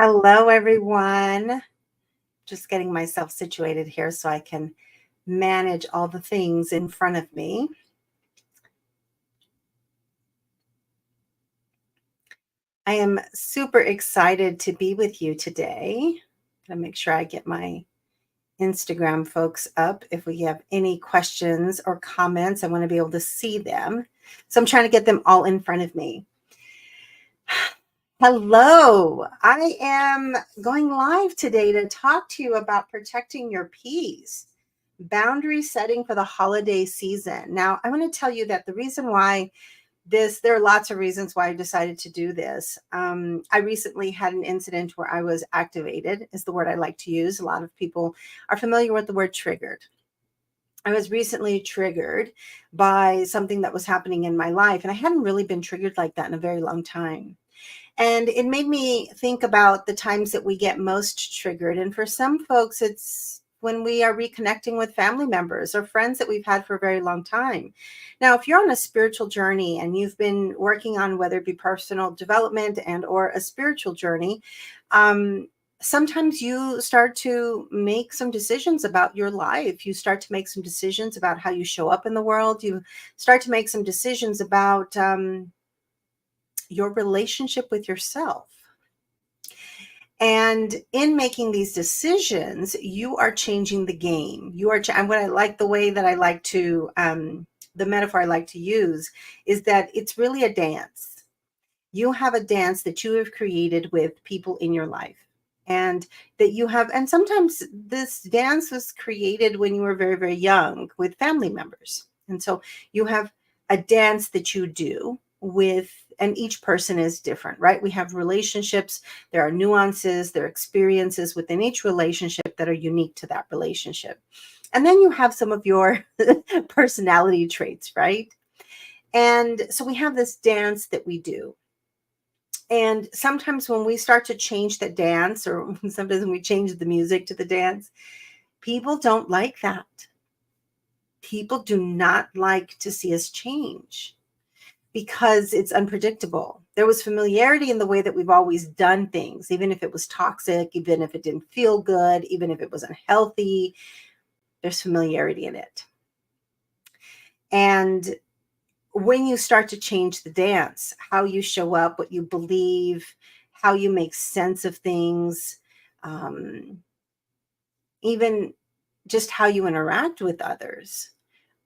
Hello, everyone. Just getting myself situated here so I can manage all the things in front of me. I am super excited to be with you today. Gonna make sure I get my Instagram folks up. If we have any questions or comments, I want to be able to see them. So I'm trying to get them all in front of me. Hello, I am going live today to talk to you about protecting your peace, boundary setting for the holiday season. Now, I want to tell you that the reason why there are lots of reasons why I decided to do this. I recently had an incident where I was activated, is the word I like to use. A lot of people are familiar with the word triggered. I was recently triggered by something that was happening in my life, and I hadn't really been triggered like that in a very long time. And it made me think about the times that we get most triggered. And for some folks, it's when we are reconnecting with family members or friends that we've had for a very long time. Now, if you're on a spiritual journey and you've been working on whether it be personal development and or a spiritual journey, sometimes you start to make some decisions about your life. You start to make some decisions about how you show up in the world. You start to make some decisions about your relationship with yourself. And in making these decisions, you are changing the game. And what I like, the way that I like to, the metaphor I like to use is that it's really a dance. You have a dance that you have created with people in your life. And and sometimes this dance was created when you were very, very young with family members. And so you have a dance that you do with, and each person is different, right? We have relationships, there are nuances, there are experiences within each relationship that are unique to that relationship. And then you have some of your personality traits, right? And so we have this dance that we do. And sometimes when we start to change the dance, or sometimes when we change the music to the dance, people don't like that. People do not like to see us change because it's unpredictable. There was familiarity in the way that we've always done things, even if it was toxic, even if it didn't feel good, even if it was unhealthy, there's familiarity in it. And when you start to change the dance, how you show up, what you believe, how you make sense of things, um, even just how you interact with others,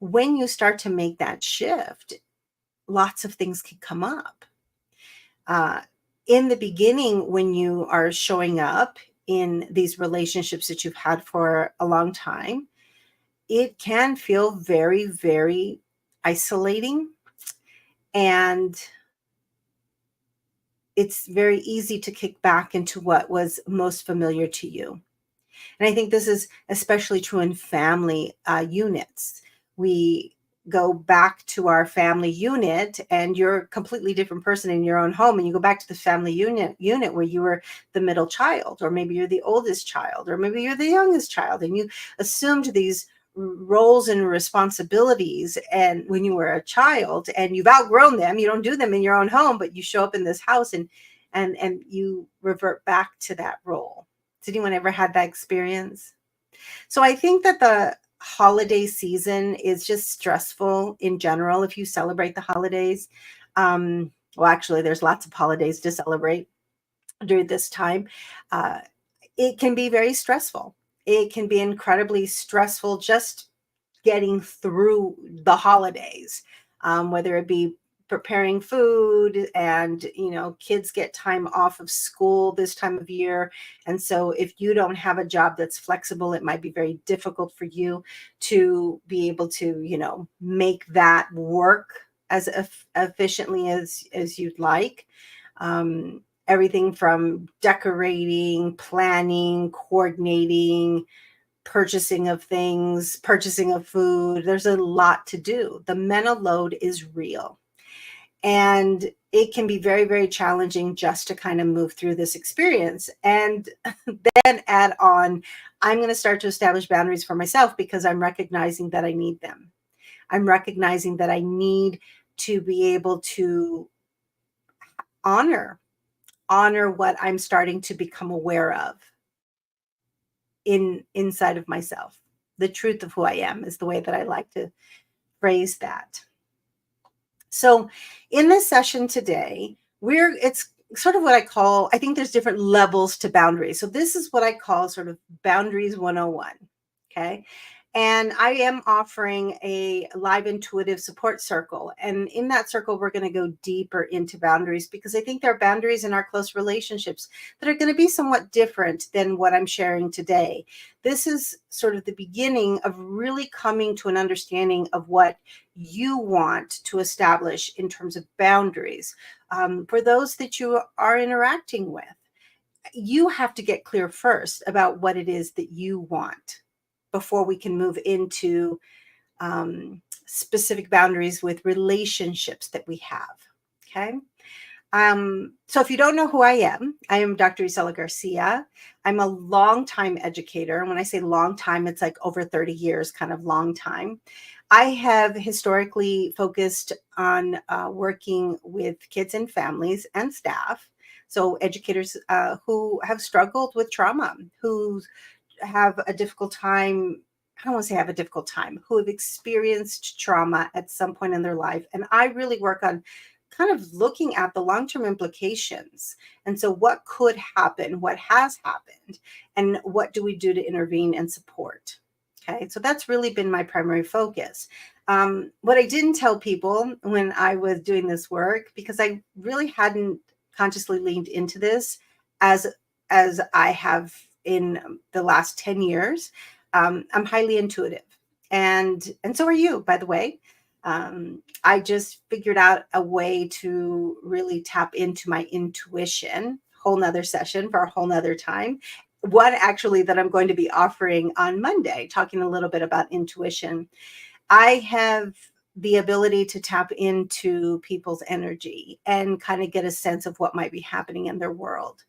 when you start to make that shift, lots of things can come up. In the beginning, when you are showing up in these relationships that you've had for a long time, it can feel very, very isolating, and it's very easy to kick back into what was most familiar to you. And I think this is especially true in family units. We go back to our family unit, and you're a completely different person in your own home, and you go back to the family unit where you were the middle child, or maybe you're the oldest child, or maybe you're the youngest child, and you assumed these roles and responsibilities and when you were a child, and you've outgrown them. You don't do them in your own home, but you show up in this house, and you revert back to that role. Did anyone ever had that experience? So I think that the holiday season is just stressful in general if you celebrate the holidays. Well, actually, there's lots of holidays to celebrate during this time. Uh, it can be very stressful. It can be incredibly stressful just getting through the holidays, whether it be preparing food, and kids get time off of school this time of year. And so if you don't have a job that's flexible, it might be very difficult for you to be able to make that work as efficiently as you'd like. Everything from decorating, planning, coordinating, purchasing of things, purchasing of food. There's a lot to do. The mental load is real. And it can be very, very challenging just to kind of move through this experience. And then add on, I'm going to start to establish boundaries for myself because I'm recognizing that I need them. I'm recognizing that I need to be able to honor honor what I'm starting to become aware of inside of myself. The truth of who I am is the way that I like to phrase that. So in this session today, it's sort of what I call, I think there's different levels to boundaries. So this is what I call sort of boundaries 101. Okay. And I am offering a live intuitive support circle. And in that circle, we're going to go deeper into boundaries because I think there are boundaries in our close relationships that are going to be somewhat different than what I'm sharing today. This is sort of the beginning of really coming to an understanding of what you want to establish in terms of boundaries for those that you are interacting with. You have to get clear first about what it is that you want before we can move into specific boundaries with relationships that we have. Okay. So if you don't know who I am Dr. Isela Garcia. I'm a longtime educator. And when I say long time, it's like over 30 years, kind of long time. I have historically focused on working with kids and families and staff. So educators who have struggled with trauma, who have a difficult time. I don't want to say have a difficult time, who have experienced trauma at some point in their life. And I really work on kind of looking at the long-term implications. And so what could happen, what has happened, and what do we do to intervene and support? Okay, so that's really been my primary focus. What I didn't tell people when I was doing this work, because I really hadn't consciously leaned into this as I have in the last 10 years, I'm highly intuitive. And so are you, by the way. I just figured out a way to really tap into my intuition, whole nother session for a whole nother time. One actually that I'm going to be offering on Monday, talking a little bit about intuition. I have the ability to tap into people's energy and kind of get a sense of what might be happening in their world.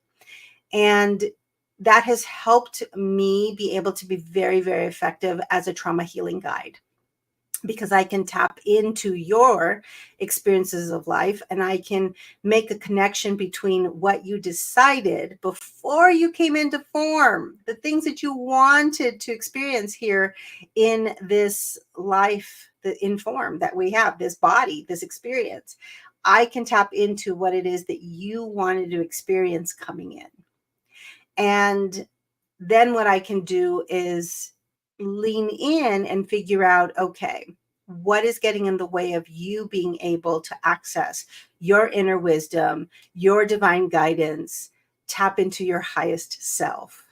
And that has helped me be able to be very, very effective as a trauma healing guide, because I can tap into your experiences of life and I can make a connection between what you decided before you came into form, the things that you wanted to experience here in this life, in form that we have, this body, this experience. I can tap into what it is that you wanted to experience coming in. And then what I can do is lean in and figure out, okay, what is getting in the way of you being able to access your inner wisdom, your divine guidance, tap into your highest self?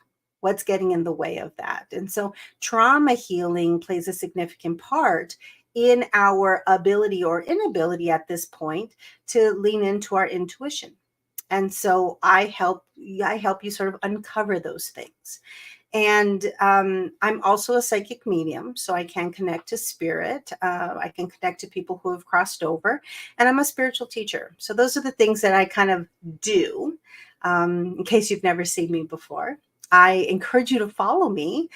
What's getting in the way of that? And so trauma healing plays a significant part in our ability or inability at this point to lean into our intuition. And so I help you sort of uncover those things. And I'm also a psychic medium, so I can connect to spirit. I can connect to people who have crossed over, and I'm a spiritual teacher. So those are the things that I kind of do. In case you've never seen me before, I encourage you to follow me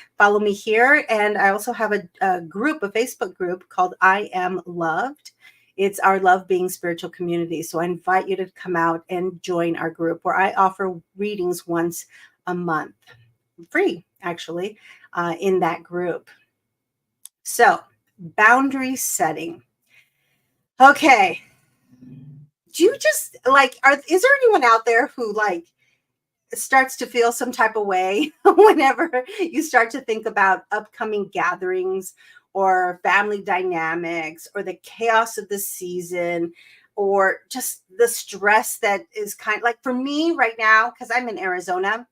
here. And I also have a group, a Facebook group called I Am Loved. It's our Love Being spiritual community. So I invite you to come out and join our group, where I offer readings once a month, free actually, in that group. So boundary setting. Okay. Do you just like, is there anyone out there who like starts to feel some type of way whenever you start to think about upcoming gatherings or family dynamics or the chaos of the season, or just the stress that is kind of like, for me right now, because I'm in Arizona,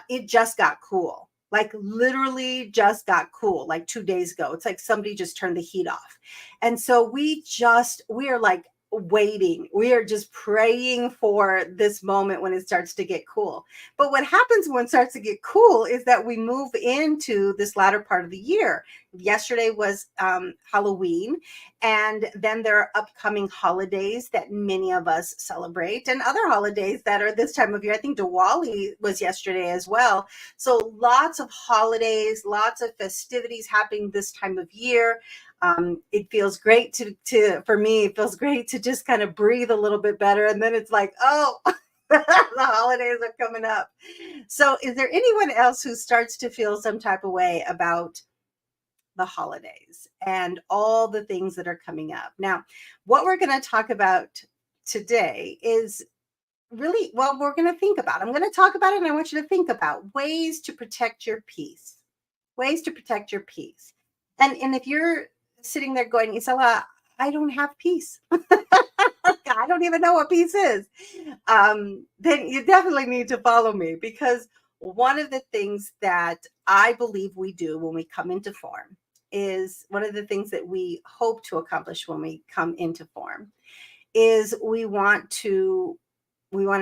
it just got cool. Like literally just got cool like 2 days ago. It's like somebody just turned the heat off. And so we are like waiting. We are just praying for this moment when it starts to get cool. But what happens when it starts to get cool is that we move into this latter part of the year. Yesterday was Halloween, and then there are upcoming holidays that many of us celebrate, and other holidays that are this time of year. I think Diwali was yesterday as well. So lots of holidays, lots of festivities happening this time of year. It feels great for me, it feels great to just kind of breathe a little bit better. And then it's like, oh, The holidays are coming up. So, is there anyone else who starts to feel some type of way about the holidays and all the things that are coming up? Now, what we're going to talk about today is really, well, we're going to think about. I'm going to talk about it, and I want you to think about ways to protect your peace. Ways to protect your peace. And if you're sitting there going, Isela, I don't have peace. I don't even know what peace is. Then you definitely need to follow me, because one of the things that I believe we do when we come into form is one of the things that we hope to accomplish when we come into form is we want to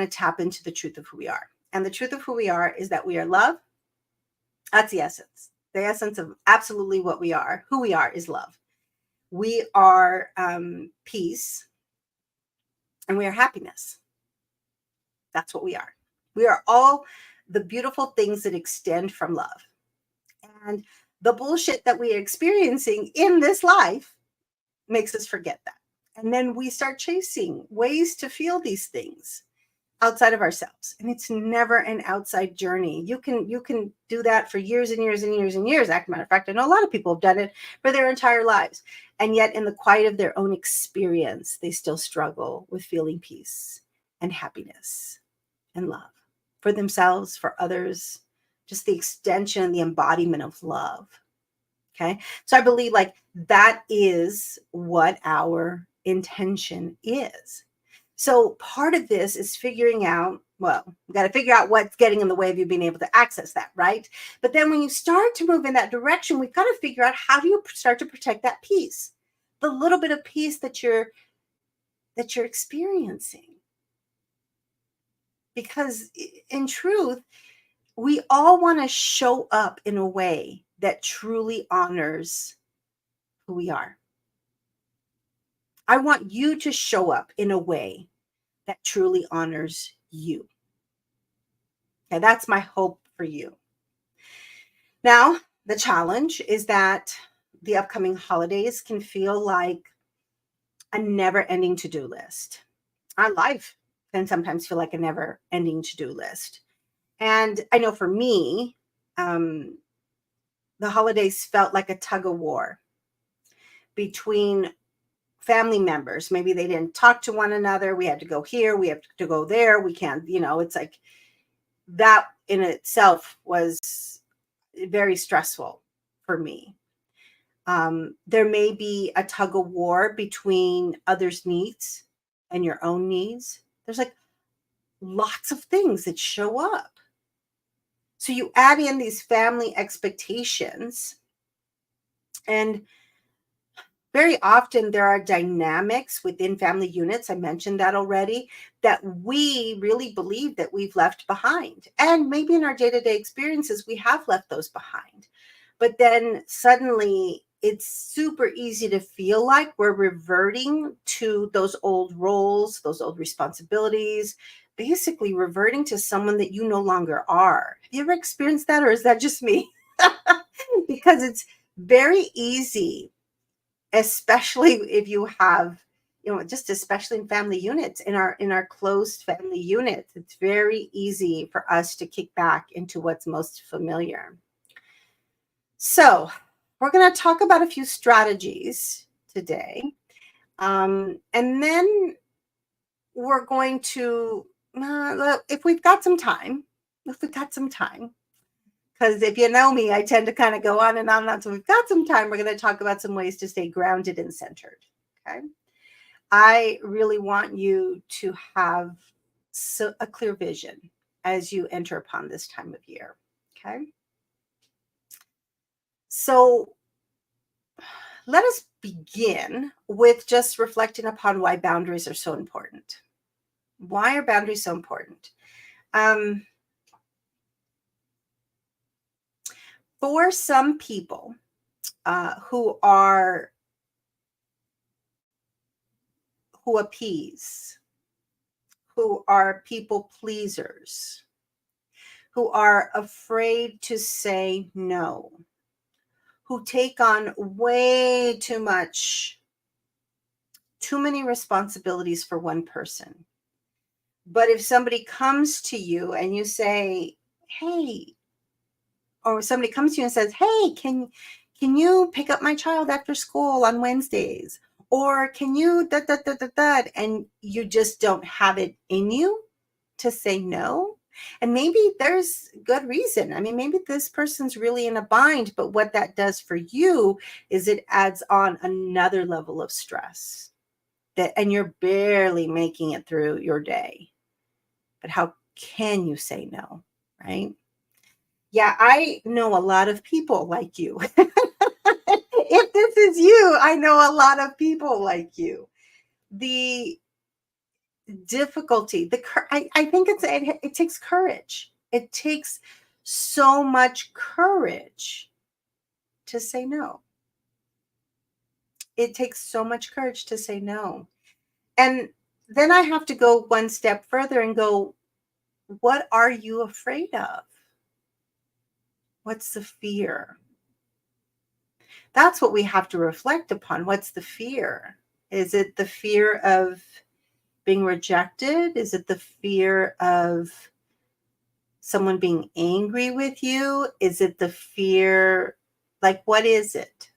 tap into the truth of who we are. And the truth of who we are is that we are love. That's the essence. The essence of absolutely what we are. Who we are is love. We are peace, and we are happiness. That's what we are. We are all the beautiful things that extend from love. And the bullshit that we are experiencing in this life makes us forget that. And then we start chasing ways to feel these things outside of ourselves, and it's never an outside journey. You can do that for years and years and years and years. As a matter of fact, I know a lot of people have done it for their entire lives, and yet in the quiet of their own experience, they still struggle with feeling peace and happiness and love for themselves, for others, just the extension and the embodiment of love. Okay, so I believe like that is what our intention is. So part of this is figuring out, well, we got to figure out what's getting in the way of you being able to access that, right? But then when you start to move in that direction, we've got to figure out, how do you start to protect that peace? The little bit of peace that you're experiencing. Because in truth, we all want to show up in a way that truly honors who we are. I want you to show up in a way that truly honors you. Okay, that's my hope for you. Now, the challenge is that the upcoming holidays can feel like a never-ending to-do list. Our life can sometimes feel like a never-ending to-do list. And I know for me, the holidays felt like a tug of war between family members. Maybe they didn't talk to one another. We had to go here, we have to go there. We can't, it's like that in itself was very stressful for me. There may be a tug of war between others' needs and your own needs. There's like lots of things that show up. So you add in these family expectations, and very often there are dynamics within family units, I mentioned that already, that we really believe that we've left behind. And maybe in our day-to-day experiences, we have left those behind. But then suddenly it's super easy to feel like we're reverting to those old roles, those old responsibilities, basically reverting to someone that you no longer are. Have you ever experienced that, or is that just me? Because it's very easy, especially if you have, just especially in family units, in our closed family units, it's very easy for us to kick back into what's most familiar. So we're going to talk about a few strategies today. And then we're going to, if we've got some time, because if you know me, I tend to kind of go on and on and on. So we've got some time. We're going to talk about some ways to stay grounded and centered. Okay. I really want you to have a clear vision as you enter upon this time of year. Okay. So let us begin with just reflecting upon why boundaries are so important. Why are boundaries so important? For some people who appease, who are people pleasers, who are afraid to say no, who take on way too many responsibilities for one person. But if somebody comes to you and you say, hey, or somebody comes to you and says, hey, can you pick up my child after school on Wednesdays? Or can you and you just don't have it in you to say no? And maybe there's good reason. I mean, maybe this person's really in a bind, but what that does for you is it adds on another level of stress and you're barely making it through your day. But how can you say no, right? Yeah, I know a lot of people like you. If this is you, I know a lot of people like you. The difficulty, I think it takes courage. It takes so much courage to say no. It takes so much courage to say no. And then I have to go one step further and go, what are you afraid of? What's the fear? That's what we have to reflect upon. What's the fear? Is it the fear of being rejected? Is it the fear of someone being angry with you? Is it the fear? Like, what is it?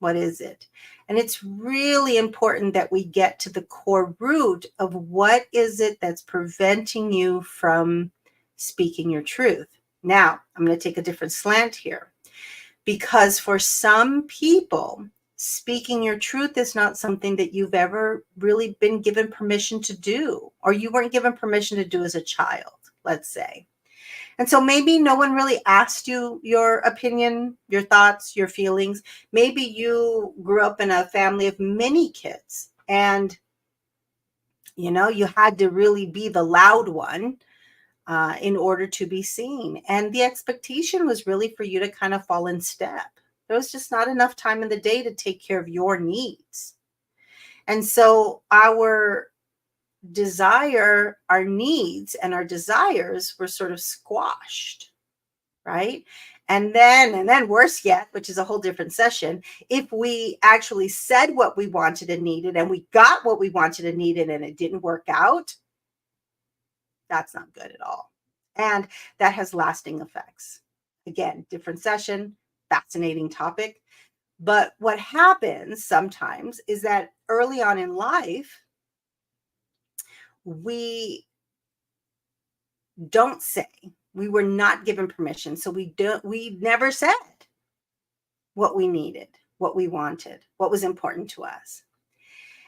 What is it? And it's really important that we get to the core root of what is it that's preventing you from speaking your truth. Now, I'm going to take a different slant here. Because for some people, speaking your truth is not something that you've ever really been given permission to do, or you weren't given permission to do as a child, let's say. And so maybe no one really asked you your opinion, your thoughts, your feelings. Maybe you grew up in a family of many kids and, you had to really be the loud one in order to be seen. And the expectation was really for you to kind of fall in step. There was just not enough time in the day to take care of your needs. And so our desire, our needs and our desires were sort of squashed, right? And then worse yet, which is a whole different session, if we actually said what we wanted and needed and we got what we wanted and needed and it didn't work out, that's not good at all. And that has lasting effects. Again, different session, fascinating topic. But what happens sometimes is that early on in life, we don't say, we were not given permission. So we never said what we needed, what we wanted, what was important to us.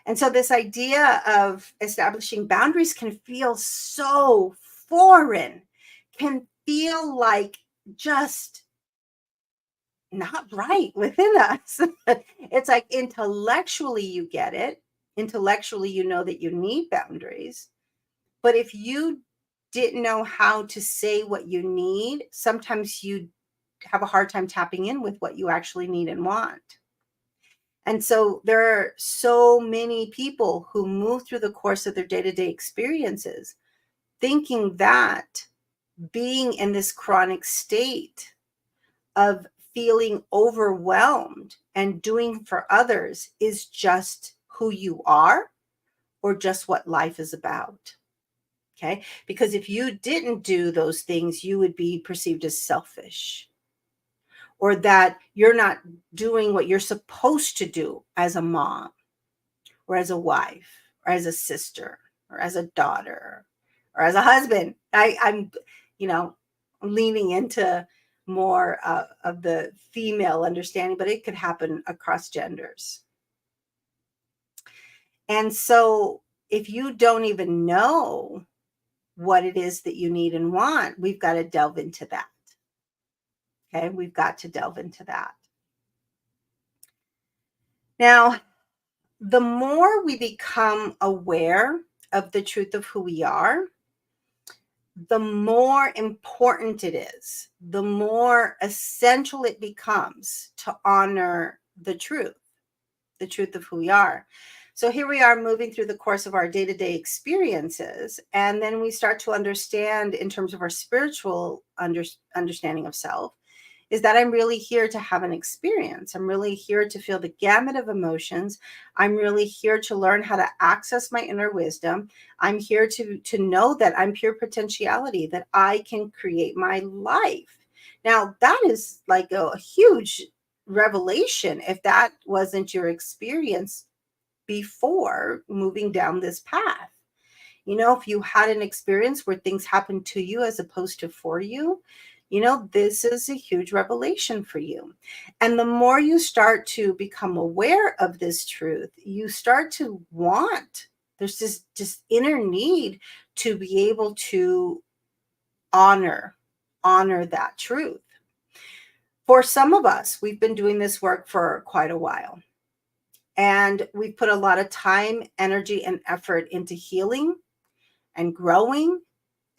And so this idea of establishing boundaries can feel so foreign, can feel like just not right within us. It's like intellectually you get it. Intellectually, you know that you need boundaries. But if you didn't know how to say what you need, sometimes you have a hard time tapping in with what you actually need and want. And so there are so many people who move through the course of their day-to-day experiences thinking that being in this chronic state of feeling overwhelmed and doing for others is just who you are or just what life is about. Okay? Because if you didn't do those things, you would be perceived as selfish, or that you're not doing what you're supposed to do as a mom or as a wife or as a sister or as a daughter or as a husband. I'm leaning into more of the female understanding, but it could happen across genders. And so if you don't even know what it is that you need and want, we've got to delve into that. Okay, we've got to delve into that. Now, the more we become aware of the truth of who we are, the more important it is, the more essential it becomes to honor the truth of who we are. So here we are moving through the course of our day-to-day experiences, and then we start to understand in terms of our spiritual understanding of self, is that I'm really here to have an experience. I'm really here to feel the gamut of emotions. I'm really here to learn how to access my inner wisdom. I'm here to know that I'm pure potentiality, that I can create my life. Now, that is like a huge revelation if that wasn't your experience before moving down this path. If you had an experience where things happened to you as opposed to for you, this is a huge revelation for you. And the more you start to become aware of this truth, you start to want, there's this just inner need to be able to honor, honor that truth. For some of us, we've been doing this work for quite a while. And we've put a lot of time, energy, and effort into healing and growing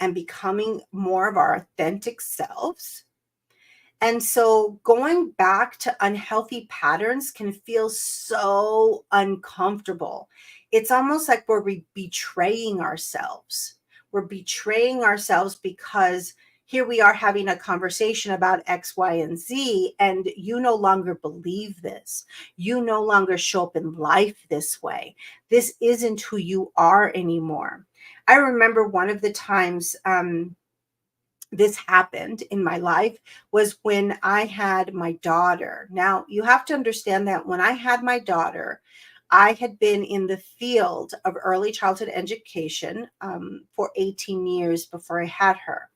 and becoming more of our authentic selves. And so going back to unhealthy patterns can feel so uncomfortable. It's almost like we're betraying ourselves. We're betraying ourselves because here we are having a conversation about X, Y, and Z, and you no longer believe this. You no longer show up in life this way. This isn't who you are anymore. I remember one of the times this happened in my life was when I had my daughter. Now, you have to understand that when I had my daughter, I had been in the field of early childhood education for 18 years before I had her.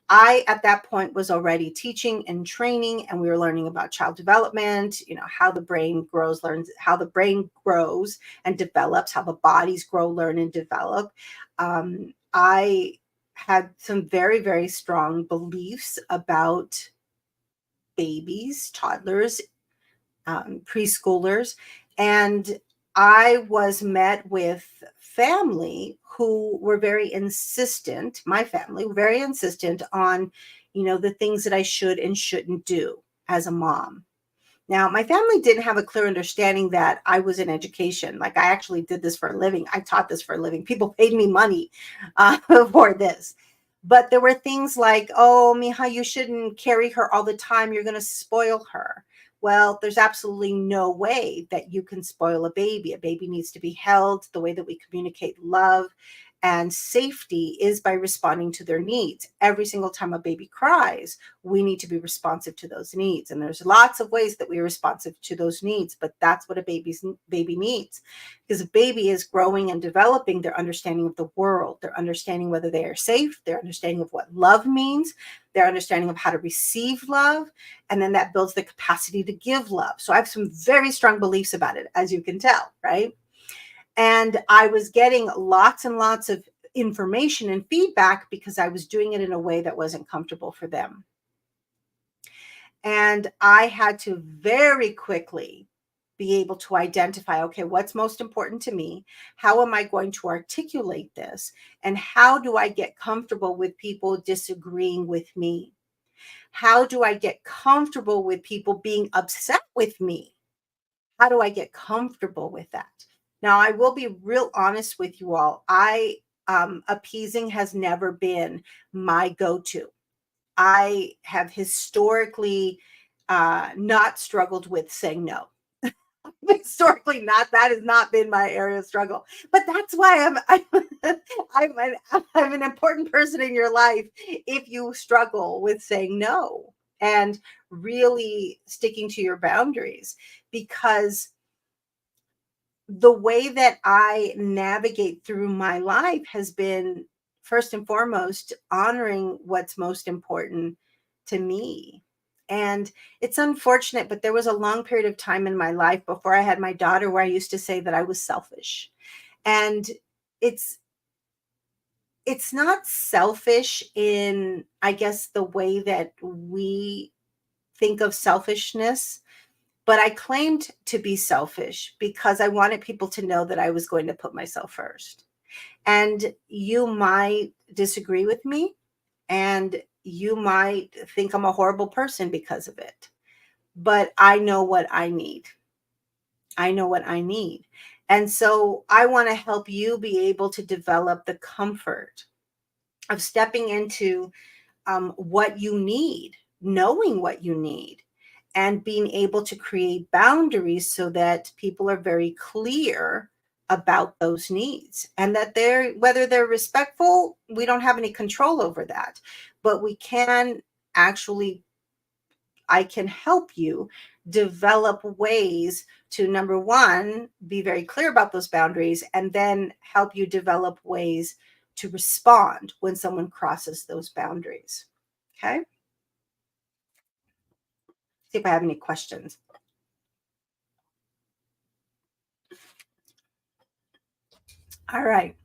I, at that point, was already teaching and training, and we were learning about child development, how the brain grows, learns how the brain grows and develops, how the bodies grow, learn, and develop. I had some very, very strong beliefs about babies, toddlers, preschoolers. And I was met with family who were very insistent, my family, very insistent on, the things that I should and shouldn't do as a mom. Now, my family didn't have a clear understanding that I was in education. Like, I actually did this for a living. I taught this for a living. People paid me money for this. But there were things like, oh, Mija, you shouldn't carry her all the time. You're going to spoil her. Well, there's absolutely no way that you can spoil a baby. A baby needs to be held. The way that we communicate love and safety is by responding to their needs. Every single time a baby cries, we need to be responsive to those needs. And there's lots of ways that we're responsive to those needs, but that's what a baby needs. Because a baby is growing and developing their understanding of the world, their understanding whether they are safe, their understanding of what love means, their understanding of how to receive love, and then that builds the capacity to give love. So I have some very strong beliefs about it, as you can tell, right? And I was getting lots and lots of information and feedback because I was doing it in a way that wasn't comfortable for them. And I had to very quickly be able to identify, okay, what's most important to me? How am I going to articulate this? And how do I get comfortable with people disagreeing with me? How do I get comfortable with people being upset with me? How do I get comfortable with that? Now, I will be real honest with you all. Appeasing has never been my go-to. I have historically not struggled with saying no. Historically, not that has not been my area of struggle. But that's why I'm an important person in your life if you struggle with saying no and really sticking to your boundaries, because the way that I navigate through my life has been, first and foremost, honoring what's most important to me. And it's unfortunate, but there was a long period of time in my life before I had my daughter where I used to say that I was selfish. And it's it's not selfish in, I guess, the way that we think of selfishness, but I claimed to be selfish because I wanted people to know that I was going to put myself first. And you might disagree with me, and you might think I'm a horrible person because of it. But I know what I need. I know what I need. And so I want to help you be able to develop the comfort of stepping into what you need, knowing what you need and being able to create boundaries so that people are very clear about those needs, and that they're, whether they're respectful, we don't have any control over that, but we can actually, I can help you develop ways to, number one, be very clear about those boundaries, and then help you develop ways to respond when someone crosses those boundaries. Okay. See if I have any questions. All right.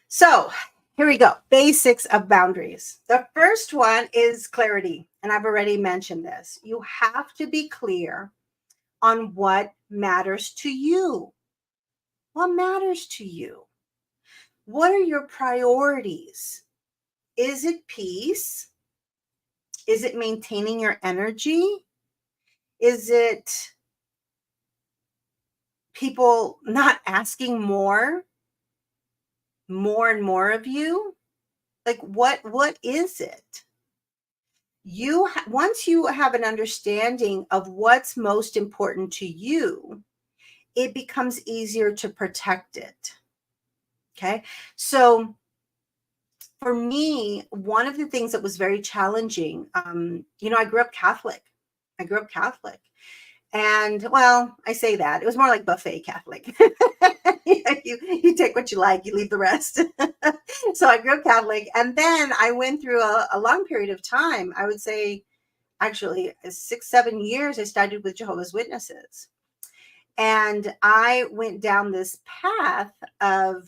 So here we go. Basics of boundaries. The first one is clarity. And I've already mentioned this. You have to be clear on what matters to you. What matters to you? What are your priorities? Is it peace? Is it maintaining your energy? Is it people not asking more and more of you? Like what is it? Once you have an understanding of what's most important to you, it becomes easier to protect it. Okay? So for me, one of the things that was very challenging, I grew up Catholic. I grew up Catholic. And well, I say that it was more like buffet Catholic. You take what you like, you leave the rest. So I grew up Catholic, and then I went through a long period of time. I would say, actually, 6-7 years. I started with Jehovah's Witnesses, and I went down this path of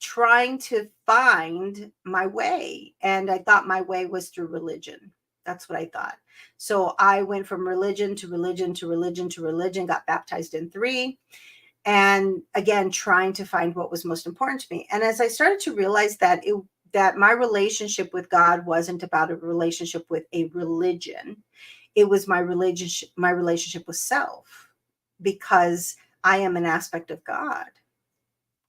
trying to find my way. And I thought my way was through religion. That's what I thought. So I went from religion to religion to religion to religion, got baptized in 3. And again, trying to find what was most important to me. And as I started to realize that my relationship with God wasn't about a relationship with a religion, it was my relationship with self, because I am an aspect of God.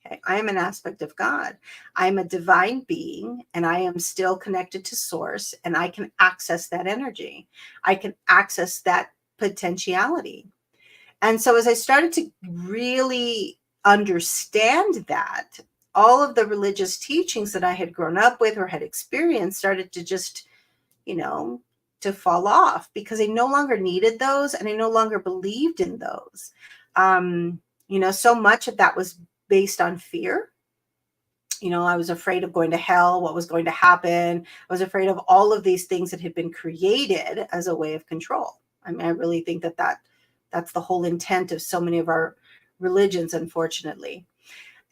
Okay? I am an aspect of God. I am a divine being, and I am still connected to source, and I can access that energy. I can access that potentiality. And so as I started to really understand that, all of the religious teachings that I had grown up with or had experienced started to just, you know, to fall off, because I no longer needed those, and I no longer believed in those. So much of that was based on fear. I was afraid of going to hell, what was going to happen. I was afraid of all of these things that had been created as a way of control. I mean, I really think that's the whole intent of so many of our religions, unfortunately.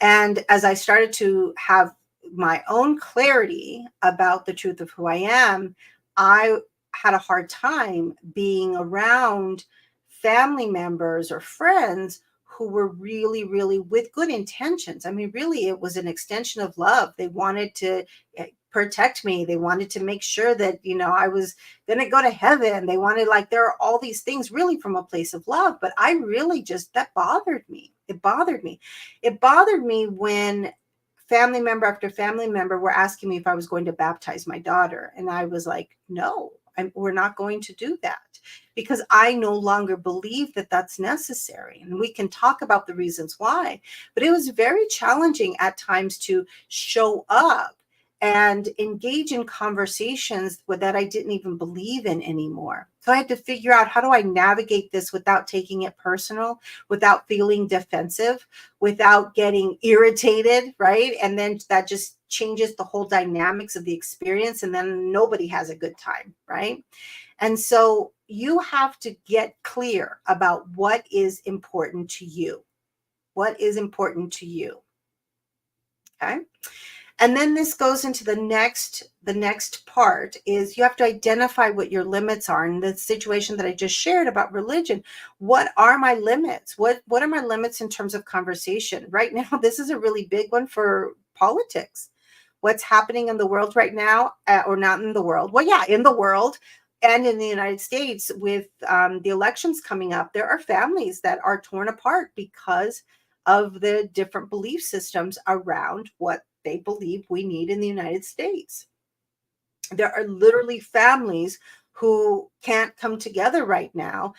And as I started to have my own clarity about the truth of who I am, I had a hard time being around family members or friends who were really, really with good intentions. I mean, really, it was an extension of love. They wanted to protect me. They wanted to make sure that, I was going to go to heaven. They wanted, like, there are all these things really from a place of love. But I really that bothered me. It bothered me. It bothered me when family member after family member were asking me if I was going to baptize my daughter. And I was like, no, we're not going to do that, because I no longer believe that that's necessary. And we can talk about the reasons why, but it was very challenging at times to show up and engage in conversations that I didn't even believe in anymore. So I had to figure out, how do I navigate this without taking it personal, without feeling defensive, without getting irritated, right? And then that just changes the whole dynamics of the experience, and then nobody has a good time, right? And so you have to get clear about what is important to you. What is important to you? Okay. And then this goes into the next part is you have to identify what your limits are. In the situation that I just shared about religion, what are my limits? What are my limits in terms of conversation? Right now, this is a really big one for politics. What's happening in the world right now, or not in the world? Well, yeah, in the world and in the United States with the elections coming up, there are families that are torn apart because of the different belief systems around what they believe we need in the United States. There are literally families who can't come together right now,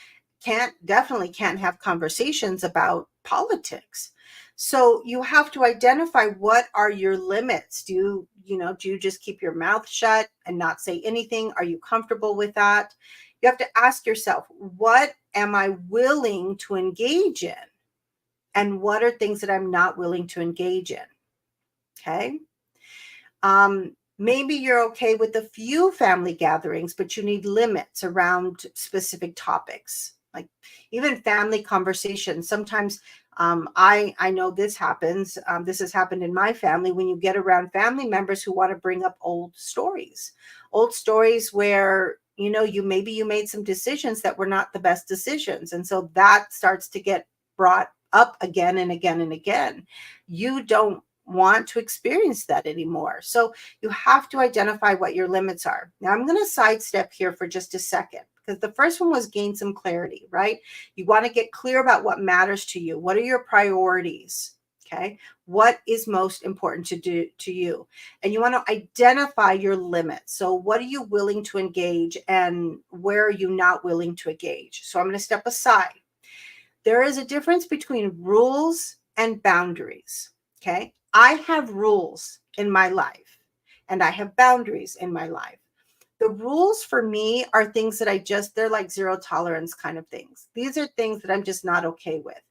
definitely can't have conversations about politics. So you have to identify, what are your limits? Do you just keep your mouth shut and not say anything? Are you comfortable with that? You have to ask yourself, what am I willing to engage in? And what are things that I'm not willing to engage in? Okay. Maybe you're okay with a few family gatherings, but you need limits around specific topics, like even family conversations. Sometimes I know this happens. This has happened in my family, when you get around family members who want to bring up old stories where you made some decisions that were not the best decisions, and so that starts to get brought up again and again and again. You don't want to experience that anymore. So you have to identify what your limits are. Now I'm going to sidestep here for just a second, because the first one was gain some clarity, right? You want to get clear about what matters to you. What are your priorities? Okay. What is most important to do to you? And you want to identify your limits. So what are you willing to engage, and where are you not willing to engage? So I'm going to step aside. There is a difference between rules and boundaries. Okay. I have rules in my life, and I have boundaries in my life. The rules for me are things that they're like zero tolerance kind of things. These are things that I'm just not okay with.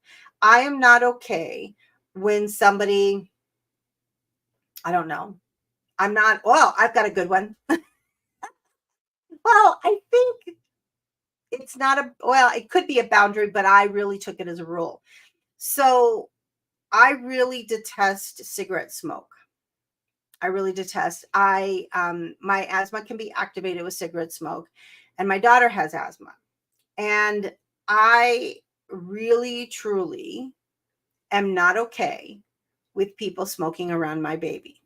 I am not okay when somebody, I don't know, I've got a good one. Well, I think it could be a boundary, but I really took it as a rule. So I really detest cigarette smoke. I really detest. My asthma can be activated with cigarette smoke, and my daughter has asthma. And I really, truly am not okay with people smoking around my baby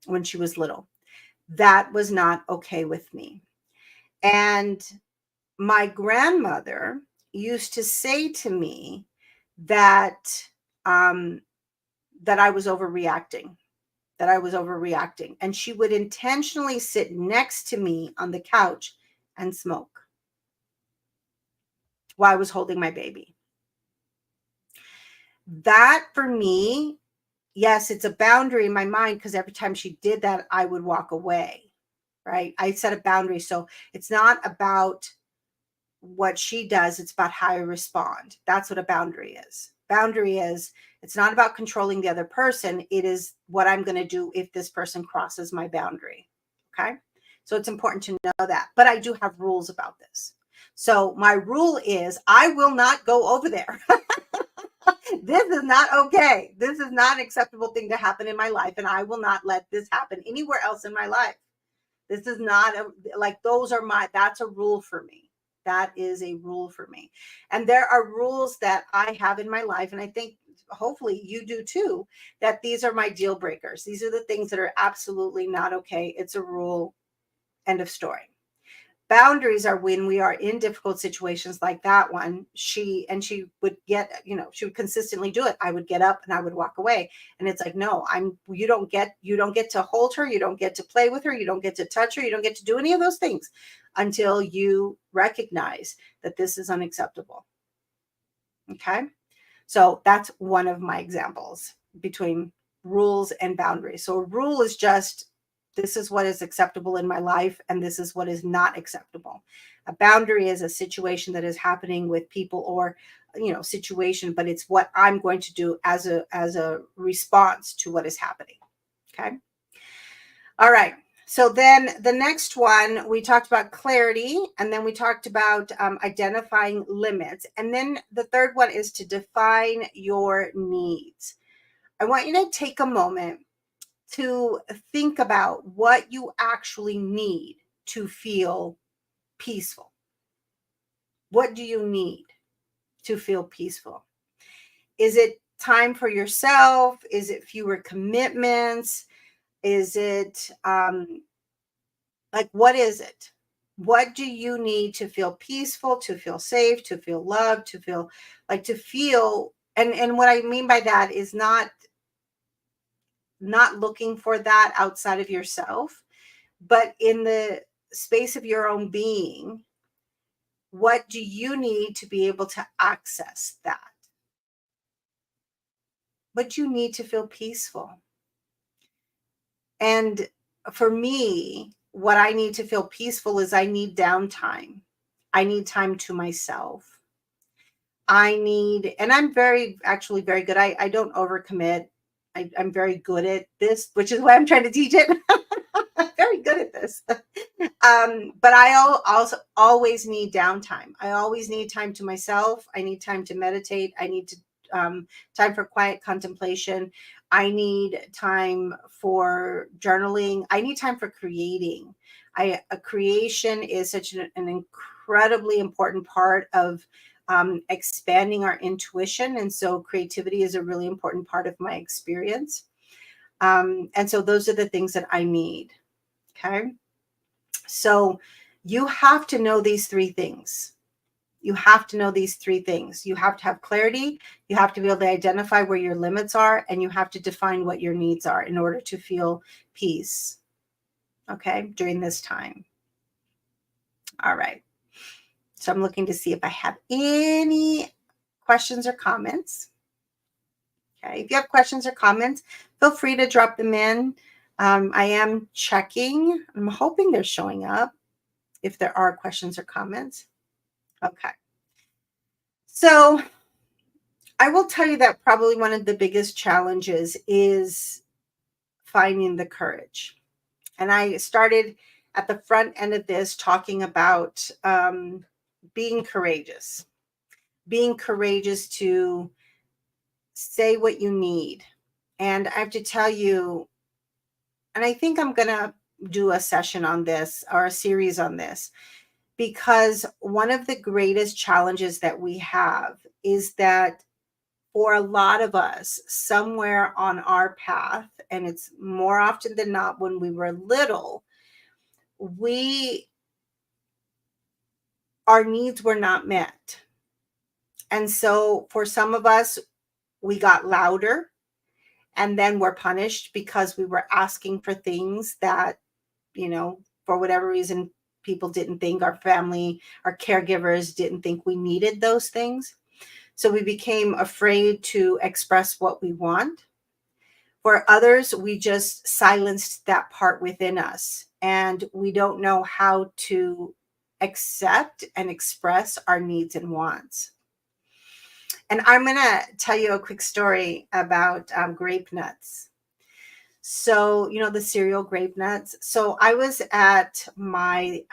when she was little. That was not okay with me. And my grandmother used to say to me that um, that I was overreacting, and she would intentionally sit next to me on the couch and smoke while I was holding my baby. That for me, yes, it's a boundary in my mind, because every time she did that, I would walk away, right? I set a boundary. So it's not about what she does, it's about how I respond. That's what a boundary is. Boundary is, it's not about controlling the other person. It is what I'm going to do if this person crosses my boundary. Okay. So it's important to know that. But I do have rules about this. So my rule is, I will not go over there. This is not okay. This is not an acceptable thing to happen in my life. And I will not let this happen anywhere else in my life. This is not that's a rule for me. That is a rule for me. And there are rules that I have in my life, and I think hopefully you do too, that these are my deal breakers. These are the things that are absolutely not okay. It's a rule, end of story. Boundaries are when we are in difficult situations like that one. She would she would consistently do it. I would get up and I would walk away. And it's like, no, you don't get to hold her. You don't get to play with her. You don't get to touch her. You don't get to do any of those things until you recognize that this is unacceptable. Okay. So that's one of my examples between rules and boundaries. So a rule is just, this is what is acceptable in my life, and this is what is not acceptable. A boundary is a situation that is happening with people, or situation, but it's what I'm going to do as a response to what is happening. Okay. All right. So then the next one, we talked about clarity, and then we talked about identifying limits. And then the third one is to define your needs. I want you to take a moment to think about what you actually need to feel peaceful. What do you need to feel peaceful? Is it time for yourself? Is it fewer commitments? Is it what is it? What do you need to feel peaceful, to feel safe, to feel loved, to feel and what I mean by that is not looking for that outside of yourself, But in the space of your own being, what do you need to be able to access that? What you need to feel peaceful. And for me, what I need to feel peaceful is I need downtime. I need time to myself. I need, and I'm actually very good. I don't overcommit. I'm very good at this, which is why I'm trying to teach it. I'm very good at this. But also always need downtime. I always need time to myself. I need time to meditate. I need to time for quiet contemplation. I need time for journaling. I need time for creating. A creation is such an incredibly important part of expanding our intuition. And so creativity is a really important part of my experience. And so those are the things that I need. Okay. So you have to know these three things. You have to know these three things. You have to have clarity. You have to be able to identify where your limits are, and you have to define what your needs are in order to feel peace. Okay. During this time. All right. So I'm looking to see if I have any questions or comments. Okay. If you have questions or comments, feel free to drop them in. I am checking. I'm hoping they're showing up if there are questions or comments. Okay. So I will tell you that probably one of the biggest challenges is finding the courage. And I started at the front end of this talking about being courageous to say what you need. And I have to tell you, and I think I'm going to do a session on this or a series on this, because one of the greatest challenges that we have is that for a lot of us, somewhere on our path, and it's more often than not when we were little, our needs were not met. And so for some of us, we got louder and then we're punished because we were asking for things that, for whatever reason, people didn't think, our family, our caregivers didn't think we needed those things. So we became afraid to express what we want. For others, we just silenced that part within us, and we don't know how to accept and express our needs and wants. And I'm going to tell you a quick story about grape nuts. So, the cereal grape nuts. So I was at I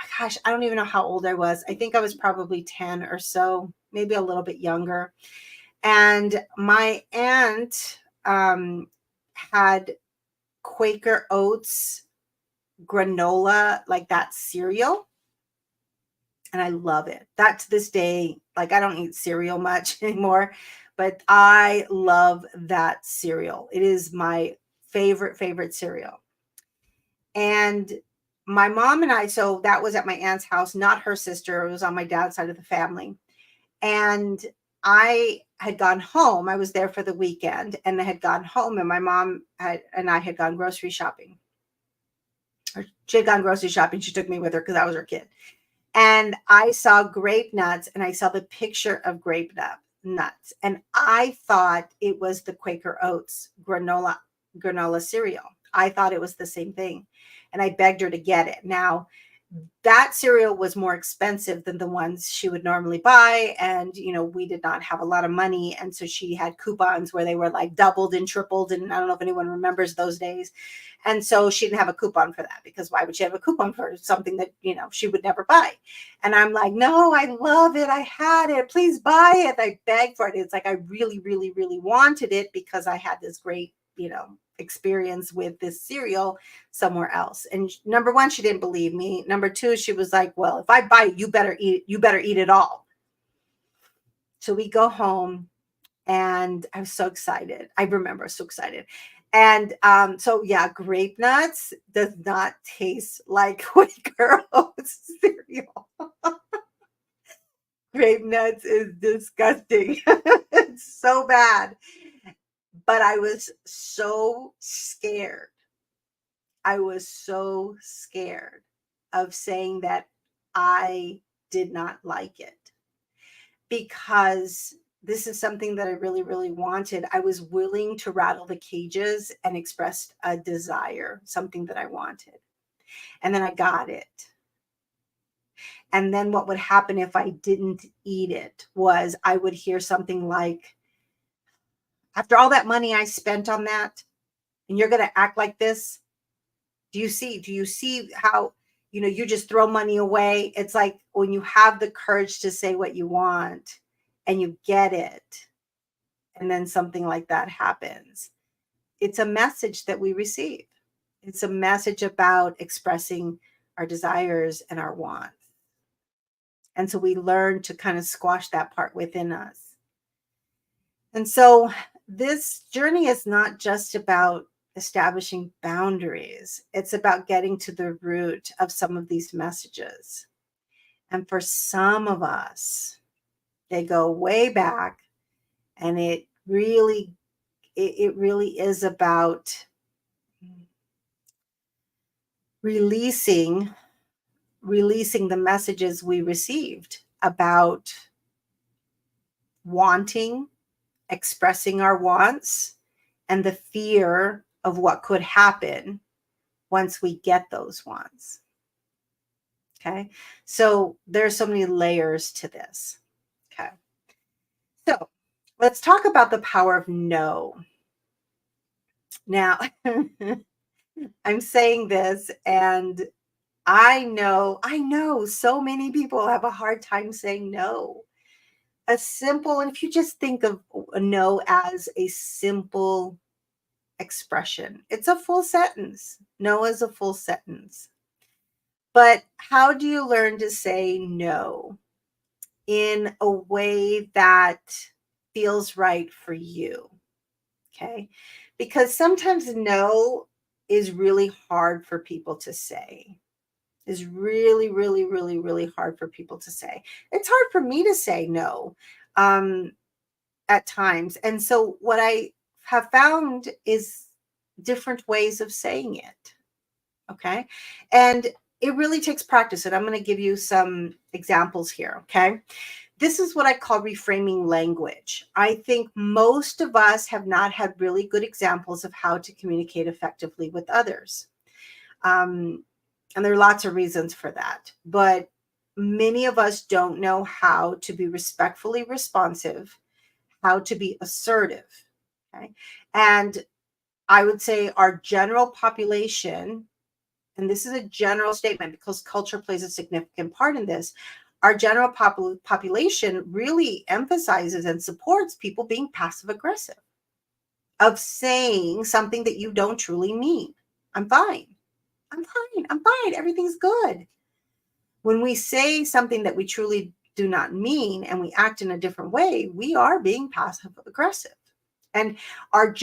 don't even know how old I was. I think I was probably 10 or so, maybe a little bit younger. And my aunt had Quaker Oats granola, like that cereal. And I love it. That to this day, like I don't eat cereal much anymore, but I love that cereal. It is my favorite cereal. And my mom and I, so that was at my aunt's house, not her sister. It was on my dad's side of the family. And I had gone home. I was there for the weekend and I had gone home, and my mom and I had gone grocery shopping. Or she had gone grocery shopping. She took me with her because I was her kid. And I saw grape nuts, and I saw the picture of grape nuts. And I thought it was the Quaker Oats granola cereal. I thought it was the same thing. And I begged her to get it. Now, that cereal was more expensive than the ones she would normally buy. And, we did not have a lot of money. And so she had coupons where they were like doubled and tripled. And I don't know if anyone remembers those days. And so she didn't have a coupon for that, because why would she have a coupon for something that, she would never buy? And I'm like, no, I love it. I had it. Please buy it. I begged for it. It's like I really, really, really wanted it because I had this great, experience with this cereal somewhere else. And number one, she didn't believe me. Number two, she was like, well, if I buy it, you better eat it all. So we go home, and I was so excited. I remember so excited. And so yeah, grape nuts does not taste like Quaker Oats cereal. Grape nuts is disgusting. It's so bad. But I was so scared. I was so scared of saying that I did not like it, because this is something that I really, really wanted. I was willing to rattle the cages and express a desire, something that I wanted. And then I got it. And then what would happen if I didn't eat it was I would hear something like, after all that money I spent on that, and you're going to act like this? Do you see how, you just throw money away? It's like when you have the courage to say what you want and you get it, and then something like that happens. It's a message that we receive. It's a message about expressing our desires and our wants. And so we learn to kind of squash that part within us. And so this journey is not just about establishing boundaries, it's about getting to the root of some of these messages. And for some of us, they go way back, and it really is about releasing the messages we received about wanting, expressing our wants, and the fear of what could happen once we get those wants. Okay. So there's so many layers to this. Okay. So let's talk about the power of no. Now, I'm saying this, and I know so many people have a hard time saying no. And if you just think of a no as a simple expression, it's a full sentence. No is a full sentence. But how do you learn to say no in a way that feels right for you? Okay. Because sometimes no is really hard for people to say. Is really, really, really, really hard for people to say. It's hard for me to say no at times. And so what I have found is different ways of saying it. Okay. And it really takes practice. And I'm going to give you some examples here. Okay. This is what I call reframing language. I think most of us have not had really good examples of how to communicate effectively with others. And there are lots of reasons for that. But many of us don't know how to be respectfully responsive, how to be assertive. Okay. And I would say our general population, and this is a general statement because culture plays a significant part in this, our general population really emphasizes and supports people being passive aggressive, of saying something that you don't truly mean. I'm fine. I'm fine. I'm fine. Everything's good. When we say something that we truly do not mean and we act in a different way, we are being passive aggressive. And our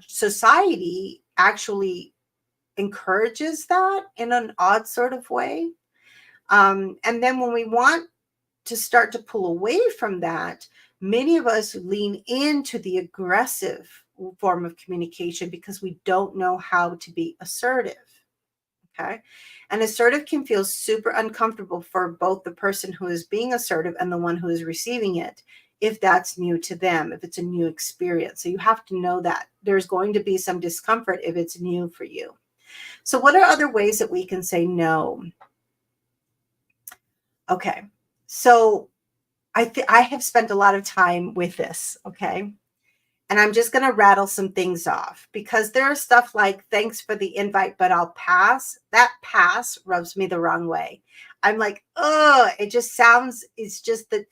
society actually encourages that in an odd sort of way. And then when we want to start to pull away from that, many of us lean into the aggressive form of communication because we don't know how to be assertive. Okay. And assertive can feel super uncomfortable for both the person who is being assertive and the one who is receiving it, if that's new to them, if it's a new experience. So you have to know that there's going to be some discomfort if it's new for you. So, what are other ways that we can say no? Okay. So, I have spent a lot of time with this. Okay. And I'm just going to rattle some things off because there's stuff like, thanks for the invite, but I'll pass. That pass rubs me the wrong way. I'm like, oh, it's just the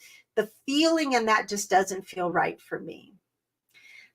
feeling, and that just doesn't feel right for me.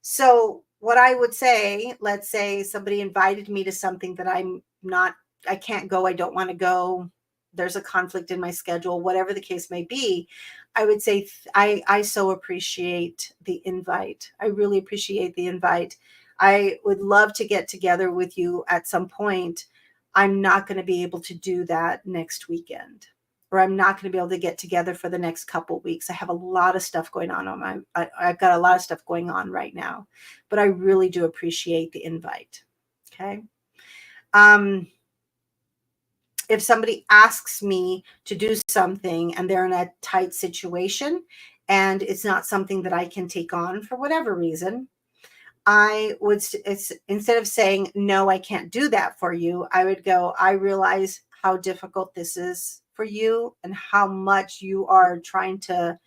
So what I would say, let's say somebody invited me to something that I can't go, I don't want to go. There's a conflict in my schedule, whatever the case may be. I would say, I so appreciate the invite. I really appreciate the invite. I would love to get together with you at some point. I'm not going to be able to do that next weekend, or I'm not going to be able to get together for the next couple of weeks. I have a lot of stuff going on. I've got a lot of stuff going on right now, but I really do appreciate the invite. Okay. Um, if somebody asks me to do something and they're in a tight situation and it's not something that I can take on for whatever reason, it's instead of saying, no, I can't do that for you, I would go, I realize how difficult this is for you and how much you are trying to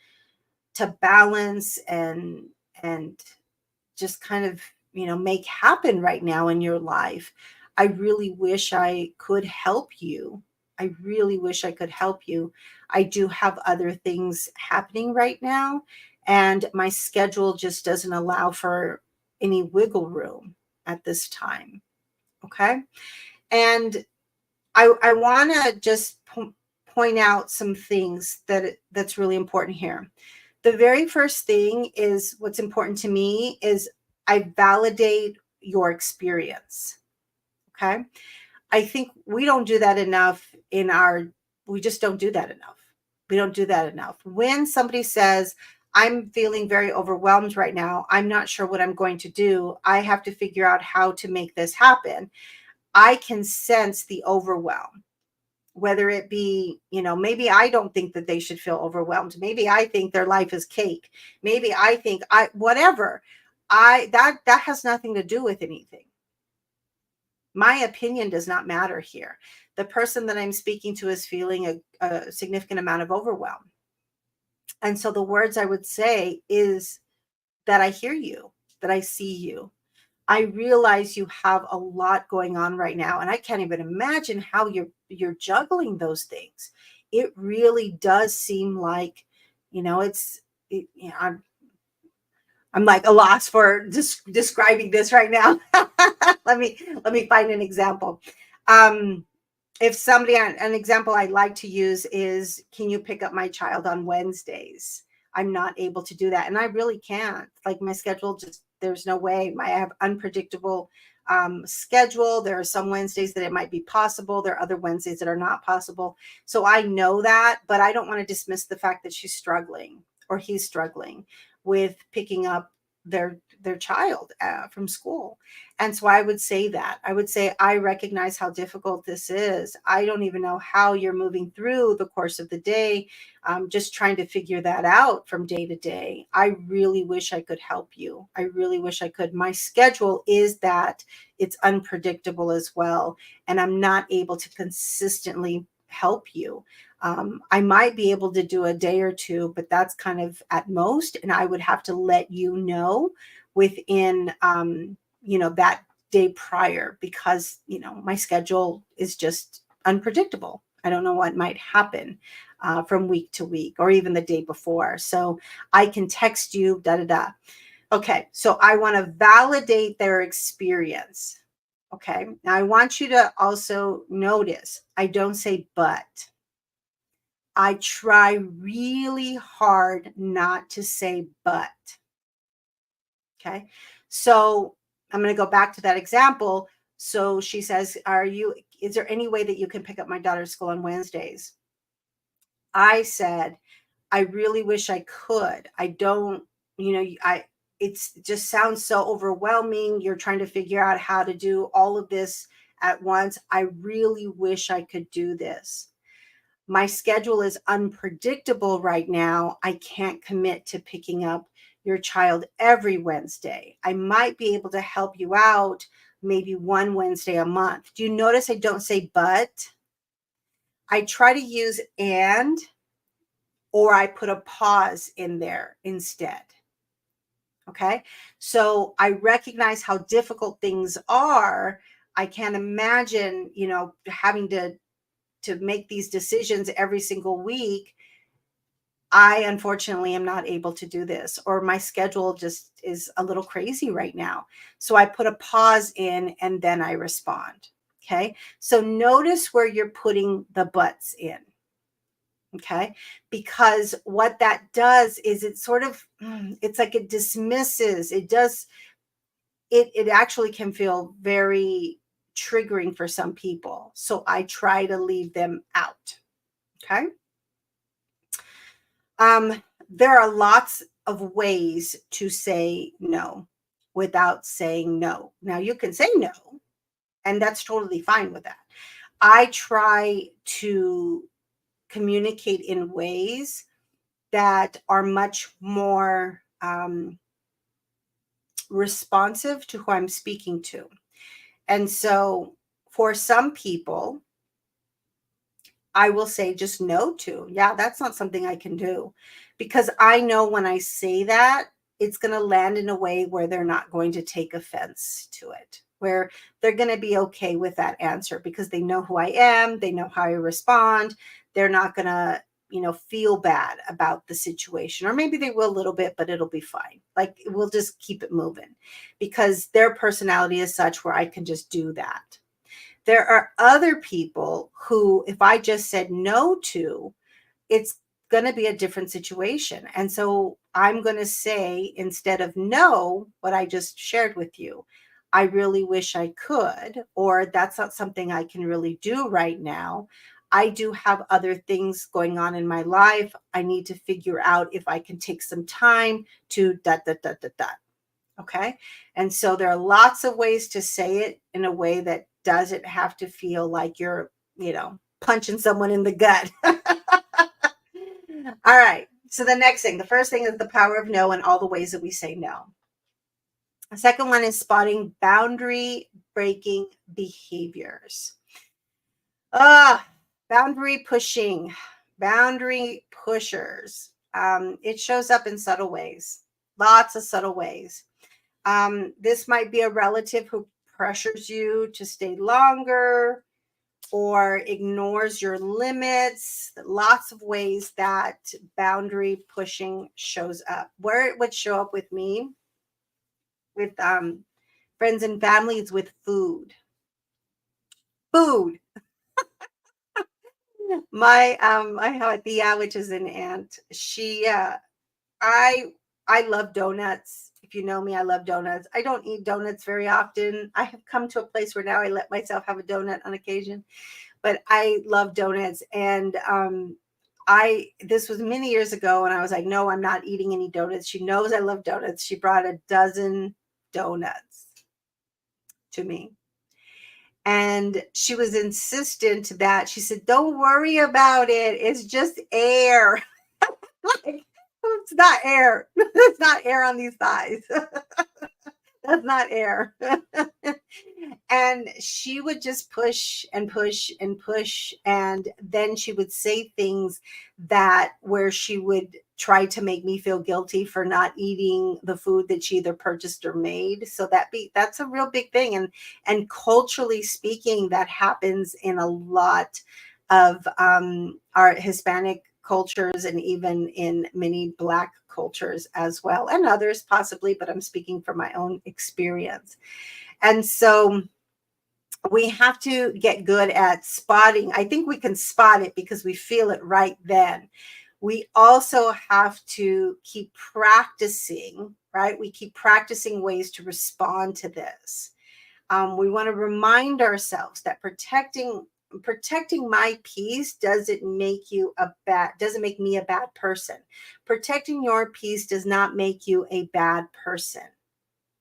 balance and just kind of, make happen right now in your life. I really wish I could help you. I really wish I could help you. I do have other things happening right now, and my schedule just doesn't allow for any wiggle room at this time. Okay. And I want to just point out some things that's really important here. The very first thing is what's important to me is I validate your experience. Okay. I think we don't do that enough we just don't do that enough. We don't do that enough. When somebody says, I'm feeling very overwhelmed right now, I'm not sure what I'm going to do, I have to figure out how to make this happen, I can sense the overwhelm. Whether it be, maybe I don't think that they should feel overwhelmed. Maybe I think their life is cake. Maybe I think whatever. That has nothing to do with anything. My opinion does not matter here. The person that I'm speaking to is feeling a significant amount of overwhelm. And so the words I would say is that I hear you, that I see you. I realize you have a lot going on right now, and I can't even imagine how you're juggling those things. It really does seem like, I'm like a loss for describing this right now. let me find an example. Um, if somebody, an example I like to use is, can you pick up my child on Wednesdays? I'm not able to do that. And I really can't. Like my schedule just, there's no way. I have unpredictable schedule. There are some Wednesdays that it might be possible. There are other Wednesdays that are not possible. So I know that, but I don't want to dismiss the fact that she's struggling or he's struggling with picking up their child from school. And so I would say that. I would say, I recognize how difficult this is. I don't even know how you're moving through the course of the day, just trying to figure that out from day to day. I really wish I could help you. I really wish I could. My schedule is that it's unpredictable as well, and I'm not able to consistently help you. I might be able to do a day or two, but that's kind of at most. And I would have to let you know within, that day prior, because, my schedule is just unpredictable. I don't know what might happen from week to week or even the day before. So I can text you, da da da. Okay. So I want to validate their experience. Okay. Now I want you to also notice I don't say but. I try really hard not to say but. Okay. So I'm going to go back to that example. So she says, is there any way that you can pick up my daughter's school on Wednesdays? I said, I really wish I could. I don't, it's just sounds so overwhelming. You're trying to figure out how to do all of this at once. I really wish I could do this. My schedule is unpredictable right now. I can't commit to picking up your child every Wednesday. I might be able to help you out maybe one Wednesday a month. Do you notice I don't say but? I try to use and, or I put a pause in there instead. Okay. So I recognize how difficult things are. I can't imagine, having to make these decisions every single week. I unfortunately am not able to do this, or my schedule just is a little crazy right now. So I put a pause in and then I respond. Okay. So notice where you're putting the buts in. Okay. Because what that does is it sort of, it's like it dismisses, it actually can feel very triggering for some people. So I try to leave them out. Okay. There are lots of ways to say no without saying no. Now you can say no. And that's totally fine with that. I try to communicate in ways that are much more responsive to who I'm speaking to. And so for some people, I will say just no to. Yeah, that's not something I can do, because I know when I say that, it's going to land in a way where they're not going to take offense to it, where they're going to be okay with that answer because they know who I am, they know how I respond. They're not going to, feel bad about the situation, or maybe they will a little bit, but it'll be fine. Like, we'll just keep it moving because their personality is such where I can just do that. There are other people who, if I just said no to, it's going to be a different situation. And so I'm going to say, instead of no, what I just shared with you, I really wish I could, or that's not something I can really do right now. I do have other things going on in my life. I need to figure out if I can take some time to dot, dot, dot, dot, dot. Okay. And so there are lots of ways to say it in a way that doesn't have to feel like you're, punching someone in the gut. All right. So the next thing, the first thing is the power of no and all the ways that we say no. The second one is spotting boundary breaking behaviors. Boundary pushing, boundary pushers. It shows up in subtle ways, lots of subtle ways. This might be a relative who pressures you to stay longer or ignores your limits. Lots of ways that boundary pushing shows up. Where it would show up with me, with friends and family, is with food. Food. I have a tia, which is an aunt. I I love donuts. If you know me, I love donuts. I don't eat donuts very often. I have come to a place where now I let myself have a donut on occasion, but I love donuts. And this was many years ago, and I was like, no, I'm not eating any donuts. She knows I love donuts. She brought a dozen donuts to me. And she was insistent that she said, don't worry about it. It's just air. Like, it's not air. It's not air on these thighs. That's not air. And she would just push and push and push. And then she would say things that where she would try to make me feel guilty for not eating the food that she either purchased or made. So that's a real big thing. And culturally speaking, that happens in a lot of our Hispanic cultures, and even in many Black cultures as well, and others possibly, but I'm speaking from my own experience. And so we have to get good at spotting. I think we can spot it because we feel it right then. We also have to keep practicing, right? We keep practicing ways to respond to this. We want to remind ourselves that protecting my peace doesn't make me a bad person. Protecting your peace does not make you a bad person.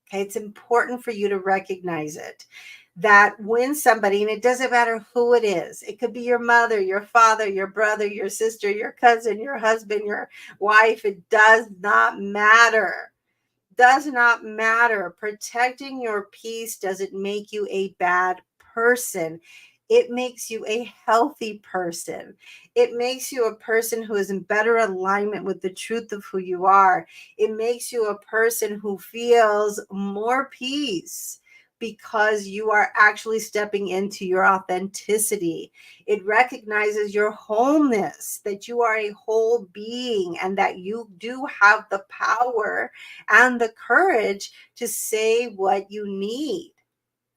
Okay, it's important for you to recognize it. That when somebody, and it doesn't matter who it is, it could be your mother, your father, your brother, your sister, your cousin, your husband, your wife, it does not matter. Does not matter. Protecting your peace doesn't make you a bad person. It makes you a healthy person. It makes you a person who is in better alignment with the truth of who you are. It makes you a person who feels more peace because you are actually stepping into your authenticity. It recognizes your wholeness, that you are a whole being, and that you do have the power and the courage to say what you need.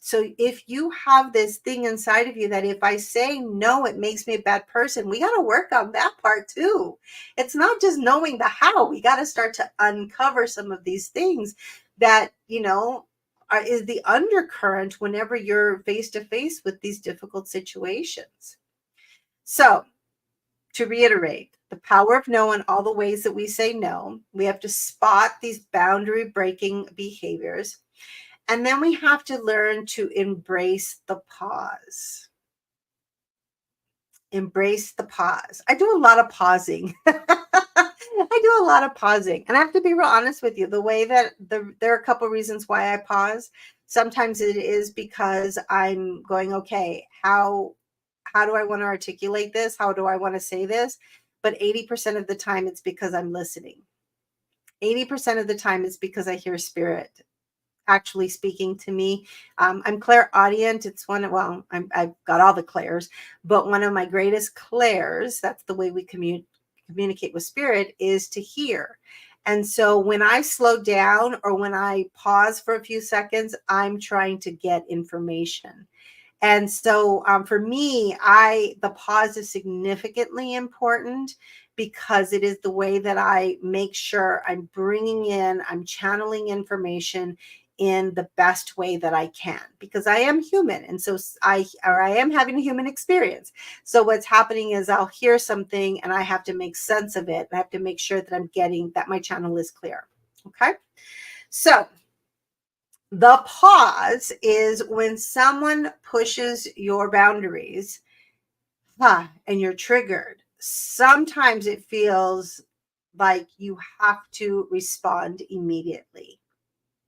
So if you have this thing inside of you that if I say no, it makes me a bad person, we got to work on that part too. It's not just knowing the how. We got to start to uncover some of these things that, is the undercurrent whenever you're face to face with these difficult situations. So to reiterate, the power of no and all the ways that we say no, we have to spot these boundary breaking behaviors. And then we have to learn to embrace the pause. Embrace the pause. I do a lot of pausing. I do a lot of pausing. And I have to be real honest with you. The way that there are a couple reasons why I pause. Sometimes it is because I'm going, okay, how do I want to articulate this? How do I want to say this? But 80% of the time it's because I'm listening. 80% of the time it's because I hear spirit actually speaking to me. I'm clairaudient. It's one of, well, I've got all the clairs, but one of my greatest clairs, that's the way we communicate with spirit, is to hear. And so when I slow down or when I pause for a few seconds, I'm trying to get information. And so for me, the pause is significantly important because it is the way that I make sure I'm channeling information in the best way that I can, because I am human. And so I am having a human experience. So what's happening is I'll hear something and I have to make sense of it. I have to make sure that I'm getting that my channel is clear. Okay. So the pause is when someone pushes your boundaries, and you're triggered. Sometimes it feels like you have to respond immediately.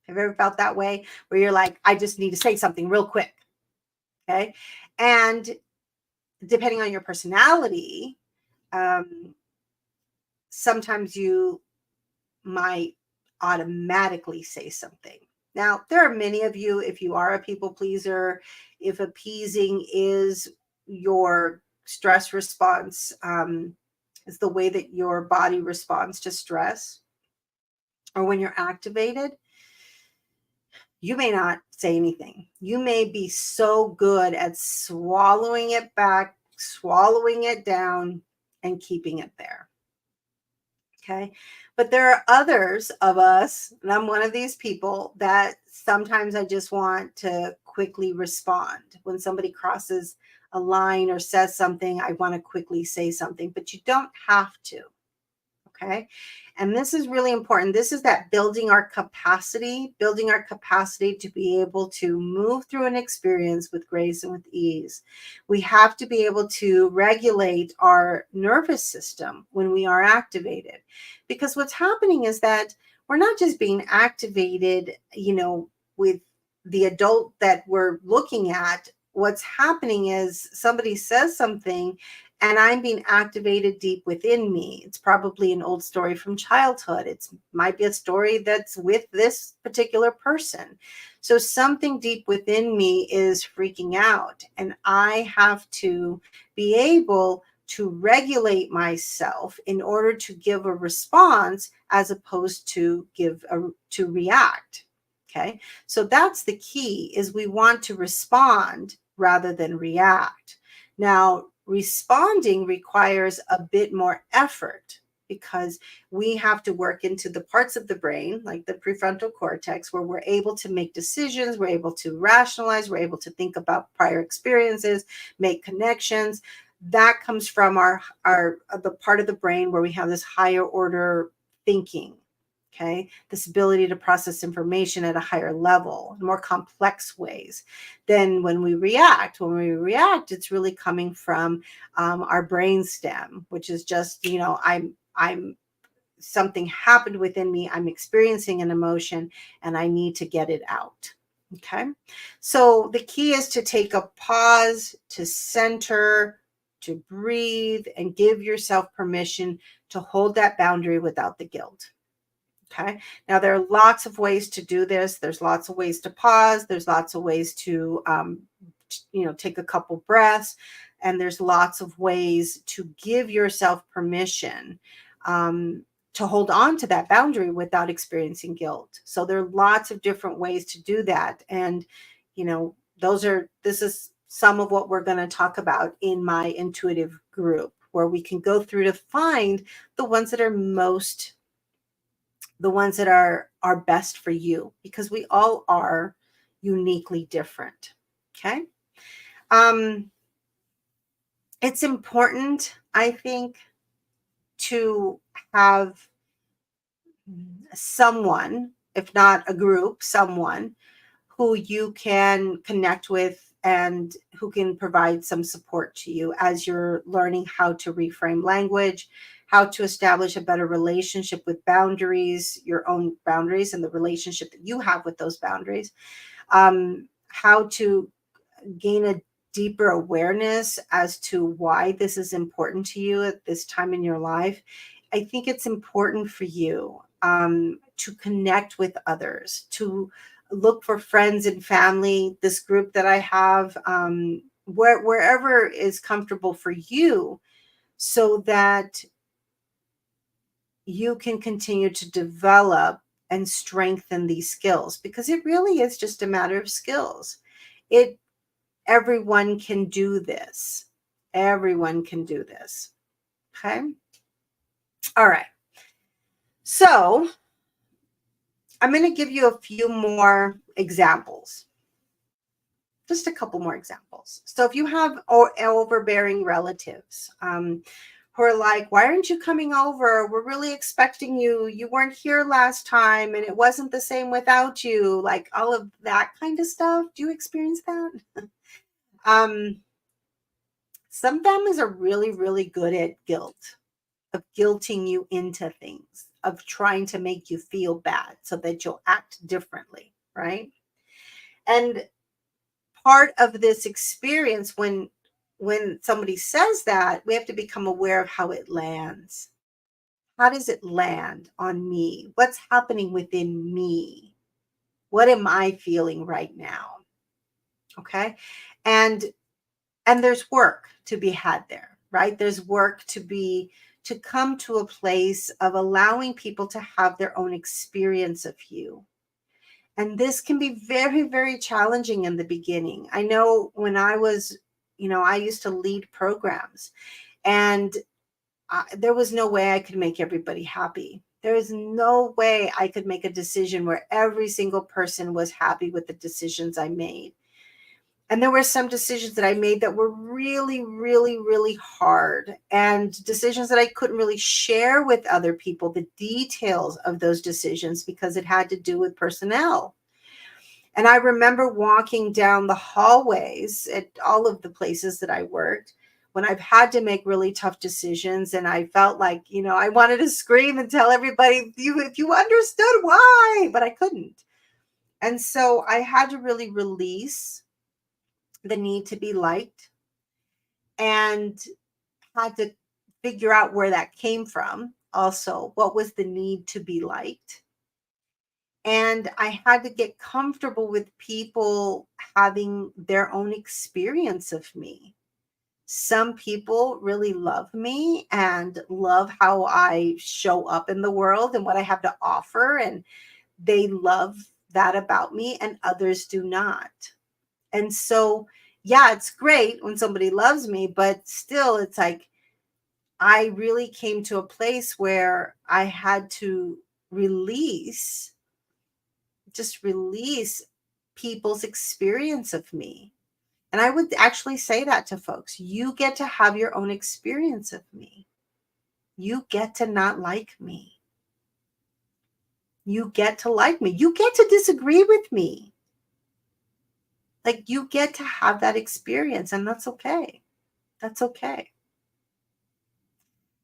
Have you ever felt that way? Where you're like, I just need to say something real quick. Okay. And depending on your personality, sometimes you might automatically say something. Now, there are many of you, if you are a people pleaser, if appeasing is your stress response, is the way that your body responds to stress, or when you're activated, you may not say anything. You may be so good at swallowing it back, swallowing it down, and keeping it there. Okay. But there are others of us, and I'm one of these people, that sometimes I just want to quickly respond. When somebody crosses a line or says something, I want to quickly say something, but you don't have to. Okay. And this is really important. This is that building our capacity to be able to move through an experience with grace and with ease. We have to be able to regulate our nervous system when we are activated, because what's happening is that we're not just being activated, with the adult that we're looking at. What's happening is somebody says something and I'm being activated deep within me. It's probably an old story from childhood. It might be a story that's with this particular person. So something deep within me is freaking out, and I have to be able to regulate myself in order to give a response as opposed to to react. Okay. So that's the key, is we want to respond rather than react. Now, responding requires a bit more effort because we have to work into the parts of the brain, like the prefrontal cortex, where we're able to make decisions, we're able to rationalize, we're able to think about prior experiences, make connections. That comes from the part of the brain where we have this higher order thinking. Okay, this ability to process information at a higher level, more complex ways than when we react. When we react, it's really coming from our brain stem, which is just, I'm something happened within me. I'm experiencing an emotion and I need to get it out. Okay, so the key is to take a pause, to center, to breathe, and give yourself permission to hold that boundary without the guilt. Okay. Now, there are lots of ways to do this. There's lots of ways to pause. There's lots of ways to, take a couple breaths. And there's lots of ways to give yourself permission to hold on to that boundary without experiencing guilt. So there are lots of different ways to do that. And, this is some of what we're going to talk about in my intuitive group, where we can go through to find the ones that are best for you, because we all are uniquely different. Okay. It's important, I think, to have someone, if not a group, someone who you can connect with and who can provide some support to you as you're learning how to reframe language, how to establish a better relationship with boundaries, your own boundaries, and the relationship that you have with those boundaries, how to gain a deeper awareness as to why this is important to you at this time in your life. I think it's important for you to connect with others, to look for friends and family, this group that I have, wherever is comfortable for you, so that you can continue to develop and strengthen these skills, because it really is just a matter of skills. It Everyone can do this. Everyone can do this. Okay. All right. So I'm going to give you a few more examples, just a couple more examples. So if you have overbearing relatives who are like, why aren't you coming over? We're really expecting you. You weren't here last time and it wasn't the same without you. Like all of that kind of stuff. Do you experience that? um, some families are really, really good at guilt, of guilting you into things, of trying to make you feel bad so that you'll act differently, right? And part of this experience, when somebody says that, we have to become aware of how it lands. How does it land on me? What's happening within me? What am I feeling right now? Okay? And there's work to be had there, right? There's work to come to a place of allowing people to have their own experience of you. And this can be very, very challenging in the beginning. I know when I was, I used to lead programs, and there was no way I could make everybody happy. There is no way I could make a decision where every single person was happy with the decisions I made. And there were some decisions that I made that were really, really, really hard, and decisions that I couldn't really share with other people, the details of those decisions, because it had to do with personnel. And I remember walking down the hallways at all of the places that I worked when I've had to make really tough decisions. And I felt like, I wanted to scream and tell everybody, if you understood why, but I couldn't. And so I had to really release the need to be liked, and had to figure out where that came from. Also, what was the need to be liked? And I had to get comfortable with people having their own experience of me. Some people really love me and love how I show up in the world and what I have to offer, and they love that about me, and others do not. And so, yeah, it's great when somebody loves me, but still, it's like I really came to a place where I had to release, just release people's experience of me. And I would actually say that to folks. You get to have your own experience of me. You get to not like me. You get to like me. You get to disagree with me. Like, you get to have that experience, and that's okay. That's okay.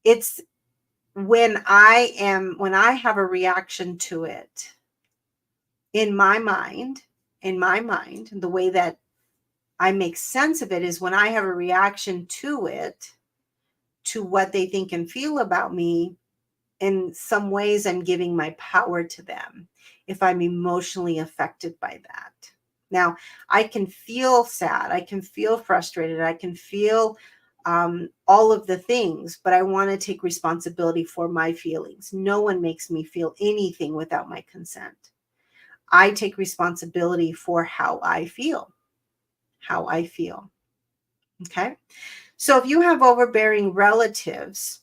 It's when I have a reaction to it in my mind, the way that I make sense of it is when I have a reaction to it, to what they think and feel about me. In some ways, I'm giving my power to them if I'm emotionally affected by that. Now, I can feel sad, I can feel frustrated, I can feel all of the things, but I want to take responsibility for my feelings. No one makes me feel anything without my consent. I take responsibility for how I feel. Okay. So if you have overbearing relatives,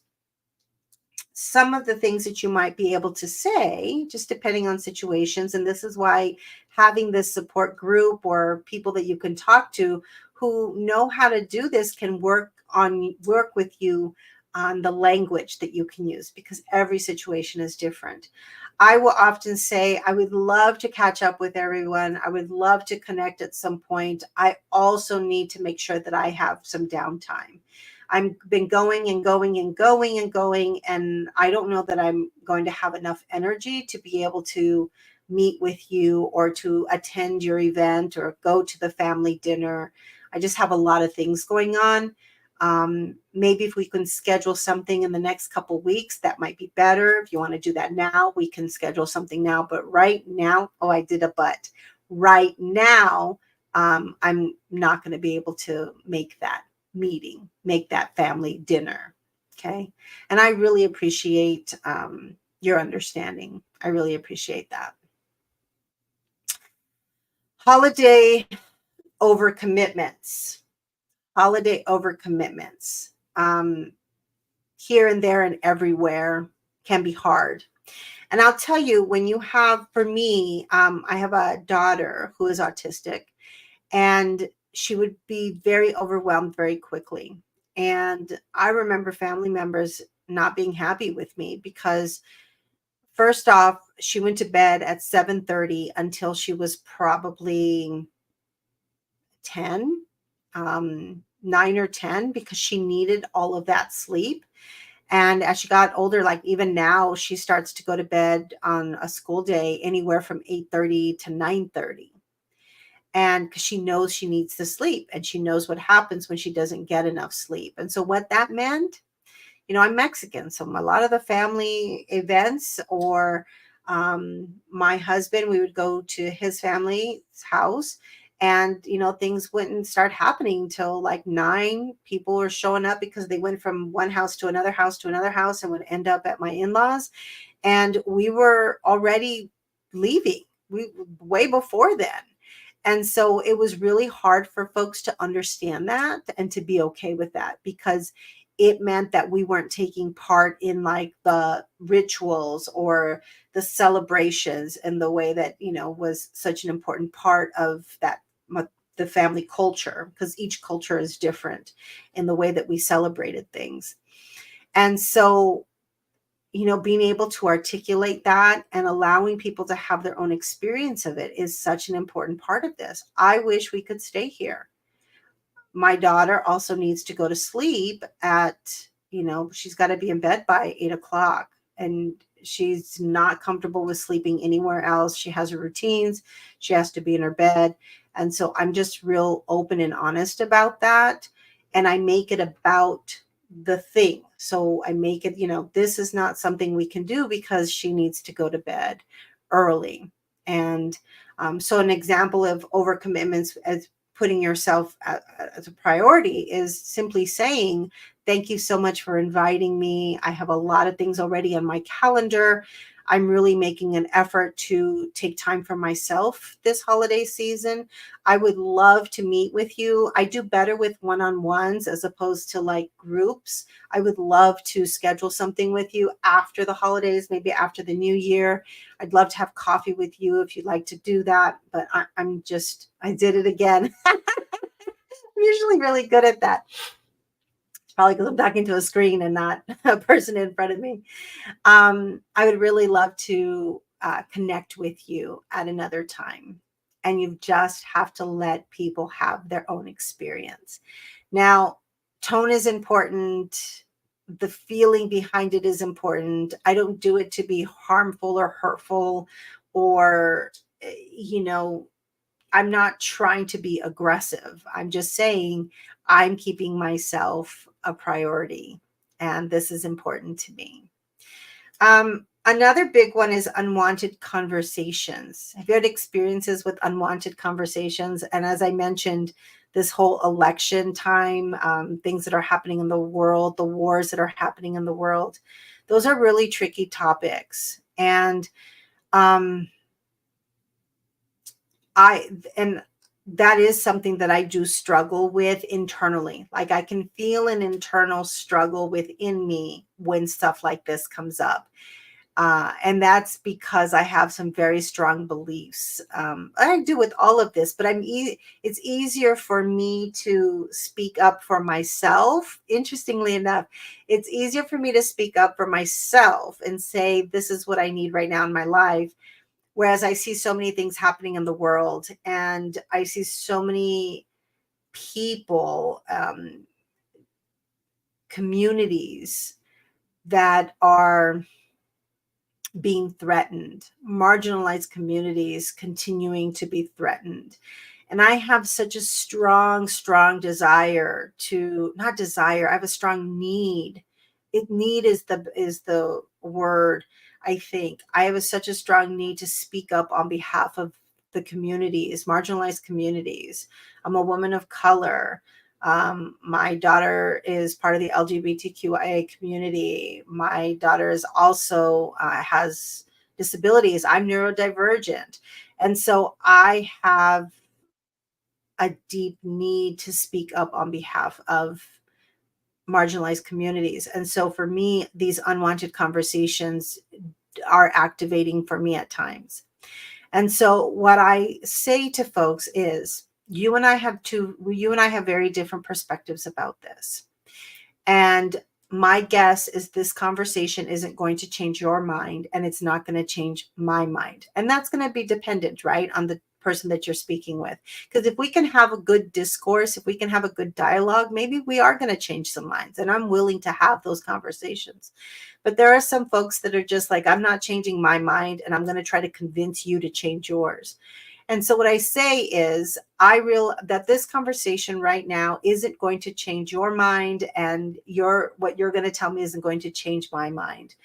some of the things that you might be able to say, just depending on situations, and this is why having this support group or people that you can talk to who know how to do this can work with you on the language that you can use, because every situation is different. I will often say, I would love to catch up with everyone. I would love to connect at some point. I also need to make sure that I have some downtime. I've been going and going and going and going, and I don't know that I'm going to have enough energy to be able to meet with you or to attend your event or go to the family dinner. I just have a lot of things going on. Maybe if we can schedule something in the next couple weeks, that might be better. If you want to do that now, we can schedule something now. But right now, oh, I did a but. Right now, I'm not going to be able to make that meeting, make that family dinner. Okay. And I really appreciate your understanding. I really appreciate that. Holiday overcommitments. Holiday overcommitments. Here and there and everywhere can be hard. And I'll tell you, when you have, for me, I have a daughter who is autistic, and she would be very overwhelmed very quickly. And I remember family members not being happy with me because, first off, she went to bed at 7:30 until she was probably 10, 9 or 10, because she needed all of that sleep. And as she got older, like even now, she starts to go to bed on a school day anywhere from 8:30 to 9:30. And because she knows she needs to sleep, and she knows what happens when she doesn't get enough sleep. And so what that meant, I'm Mexican, so a lot of the family events, or my husband, we would go to his family's house, and things wouldn't start happening till like 9. People were showing up because they went from one house to another house to another house and would end up at my in-laws, and we were already leaving, we way before then. And so it was really hard for folks to understand that and to be okay with that, because it meant that we weren't taking part in like the rituals or the celebrations in the way that, was such an important part of that, the family culture, because each culture is different in the way that we celebrated things. And so, being able to articulate that and allowing people to have their own experience of it is such an important part of this. I wish we could stay here. My daughter also needs to go to sleep at, she's got to be in bed by 8 o'clock, and she's not comfortable with sleeping anywhere else. She has her routines. She has to be in her bed. And so I'm just real open and honest about that. And I make it about the thing. So I make it, this is not something we can do because she needs to go to bed early. And so an example of overcommitments as putting yourself as a priority is simply saying, thank you so much for inviting me. I have a lot of things already on my calendar. I'm really making an effort to take time for myself this holiday season. I would love to meet with you. I do better with one-on-ones as opposed to like groups. I would love to schedule something with you after the holidays, maybe after the new year. I'd love to have coffee with you if you'd like to do that. But I did it again. I'm usually really good at that. Probably because I'm talking to a screen and not a person in front of me. I would really love to connect with you at another time. And you just have to let people have their own experience. Now, tone is important. The feeling behind it is important. I don't do it to be harmful or hurtful, or, I'm not trying to be aggressive. I'm just saying I'm keeping myself a priority, and this is important to me. Another big one is unwanted conversations. Have you had experiences with unwanted conversations? And as I mentioned, this whole election time, things that are happening in the world, the wars that are happening in the world, those are really tricky topics. And that is something that I do struggle with internally. Like I can feel an internal struggle within me when stuff like this comes up. And that's because I have some very strong beliefs. I do with all of this, but it's easier for me to speak up for myself. Interestingly enough, it's easier for me to speak up for myself and say, this is what I need right now in my life. Whereas I see so many things happening in the world, and I see so many people, communities that are being threatened, marginalized communities continuing to be threatened. And I have such a strong desire to, not desire, I have a strong need. Need is the word, I think. I have such a strong need to speak up on behalf of the communities, marginalized communities. I'm a woman of color. My daughter is part of the LGBTQIA community. My daughter is also has disabilities. I'm neurodivergent. And so I have a deep need to speak up on behalf of marginalized communities. And so for me, these unwanted conversations are activating for me at times. And so what I say to folks is, you and I have very different perspectives about this. And my guess is this conversation isn't going to change your mind, and it's not going to change my mind. And that's going to be dependent, right, on the person that you're speaking with. Because if we can have a good discourse, if we can have a good dialogue, maybe we are going to change some minds. And I'm willing to have those conversations. But there are some folks that are just like, I'm not changing my mind, and I'm going to try to convince you to change yours. And so what I say is, that this conversation right now isn't going to change your mind, and what you're going to tell me isn't going to change my mind.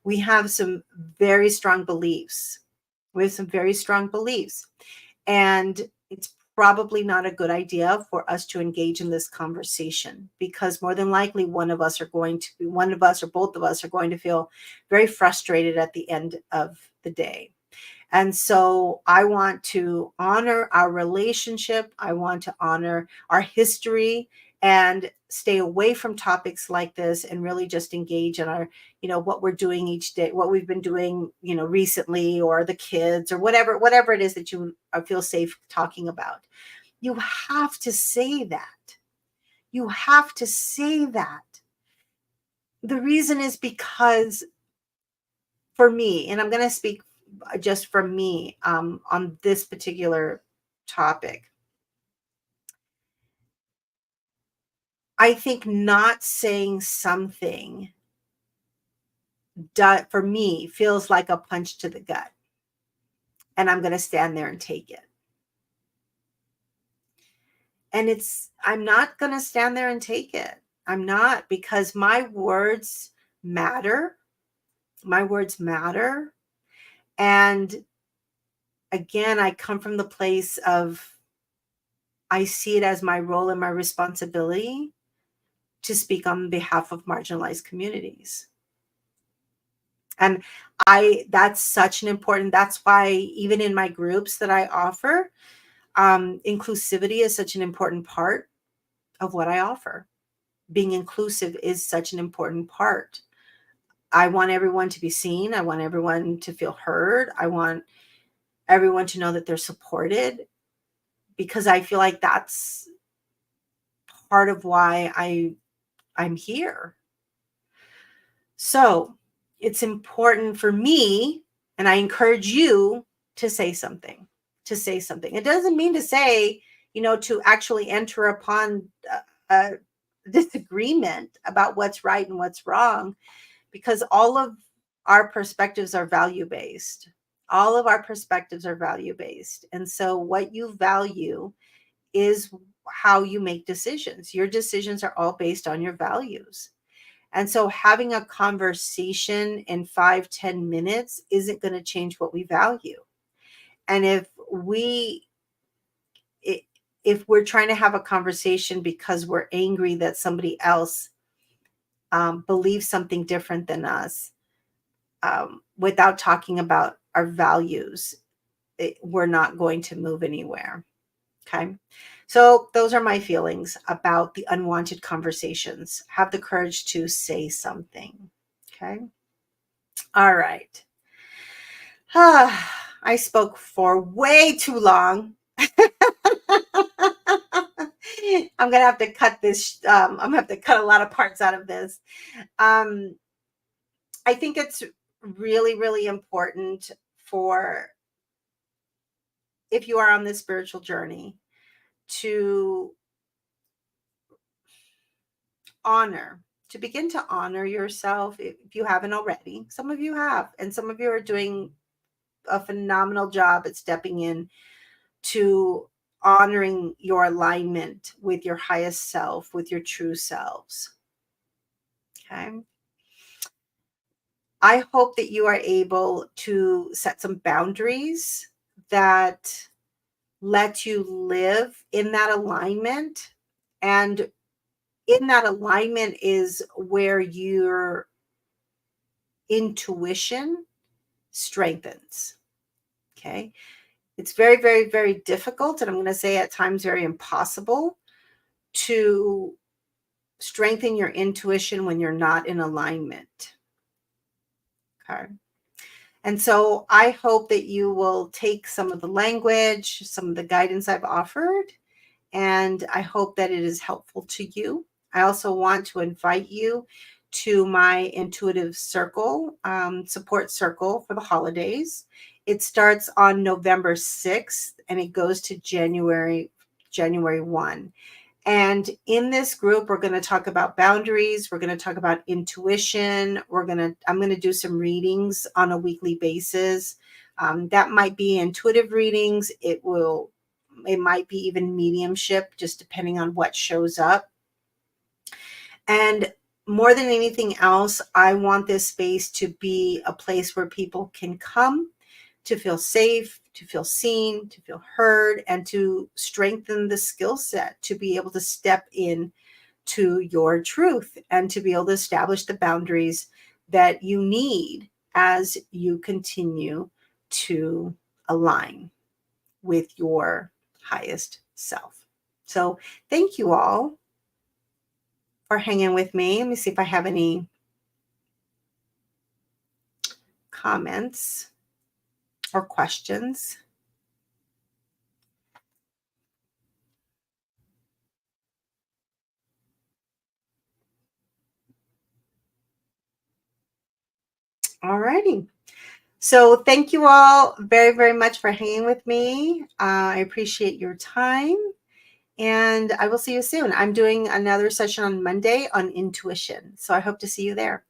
We have some very strong beliefs. And it's probably not a good idea for us to engage in this conversation, because more than likely one of us or both of us are going to feel very frustrated at the end of the day. And so I want to honor our relationship. I want to honor our history and stay away from topics like this, and really just engage in our, what we're doing each day, what we've been doing, recently, or the kids, or whatever it is that you feel safe talking about. You have to say that. You have to say that. The reason is because, for me, and I'm going to speak just for me, on this particular topic, I think not saying something for me feels like a punch to the gut, and I'm going to stand there and take it. And I'm not going to stand there and take it. I'm not, because my words matter. My words matter. And again, I come from the place of, I see it as my role and my responsibility to speak on behalf of marginalized communities. And that's why even in my groups that I offer, inclusivity is such an important part of what I offer. Being inclusive is such an important part. I want everyone to be seen. I want everyone to feel heard. I want everyone to know that they're supported, because I feel like that's part of why I'm here. So it's important for me, and I encourage you to say something. It doesn't mean to say, to actually enter upon a disagreement about what's right and what's wrong, because all of our perspectives are value-based. And so what you value is how you make decisions. Your decisions are all based on your values. And so having a conversation in 5-10 minutes isn't going to change what we value. And if we're trying to have a conversation because we're angry that somebody else believes something different than us, without talking about our values, we're not going to move anywhere. Okay. So those are my feelings about the unwanted conversations. Have the courage to say something. Okay. All right. I spoke for way too long. I'm gonna have to cut this. I'm gonna have to cut a lot of parts out of this. Um, I think it's really, really important for, if you are on this spiritual journey, to honor, to begin to honor yourself if you haven't already. Some of you have, and some of you are doing a phenomenal job at stepping in to honoring your alignment with your highest self, with your true selves. Okay. I hope that you are able to set some boundaries that let you live in that alignment. And in that alignment is where your intuition strengthens. Okay. It's very, very, very difficult. And I'm going to say at times very impossible to strengthen your intuition when you're not in alignment. Okay. And so I hope that you will take some of the language, some of the guidance I've offered, and I hope that it is helpful to you. I also want to invite you to my intuitive circle, support circle for the holidays. It starts on November 6th and it goes to January 1. And in this group, we're going to talk about boundaries. We're going to talk about intuition. I'm going to do some readings on a weekly basis. That might be intuitive readings. It might be even mediumship, just depending on what shows up. And more than anything else, I want this space to be a place where people can come to feel safe, to feel seen, to feel heard, and to strengthen the skill set to be able to step in to your truth and to be able to establish the boundaries that you need as you continue to align with your highest self. So thank you all for hanging with me. Let me see if I have any comments or questions. All righty. So thank you all very, very much for hanging with me. I appreciate your time, and I will see you soon. I'm doing another session on Monday on intuition. So I hope to see you there.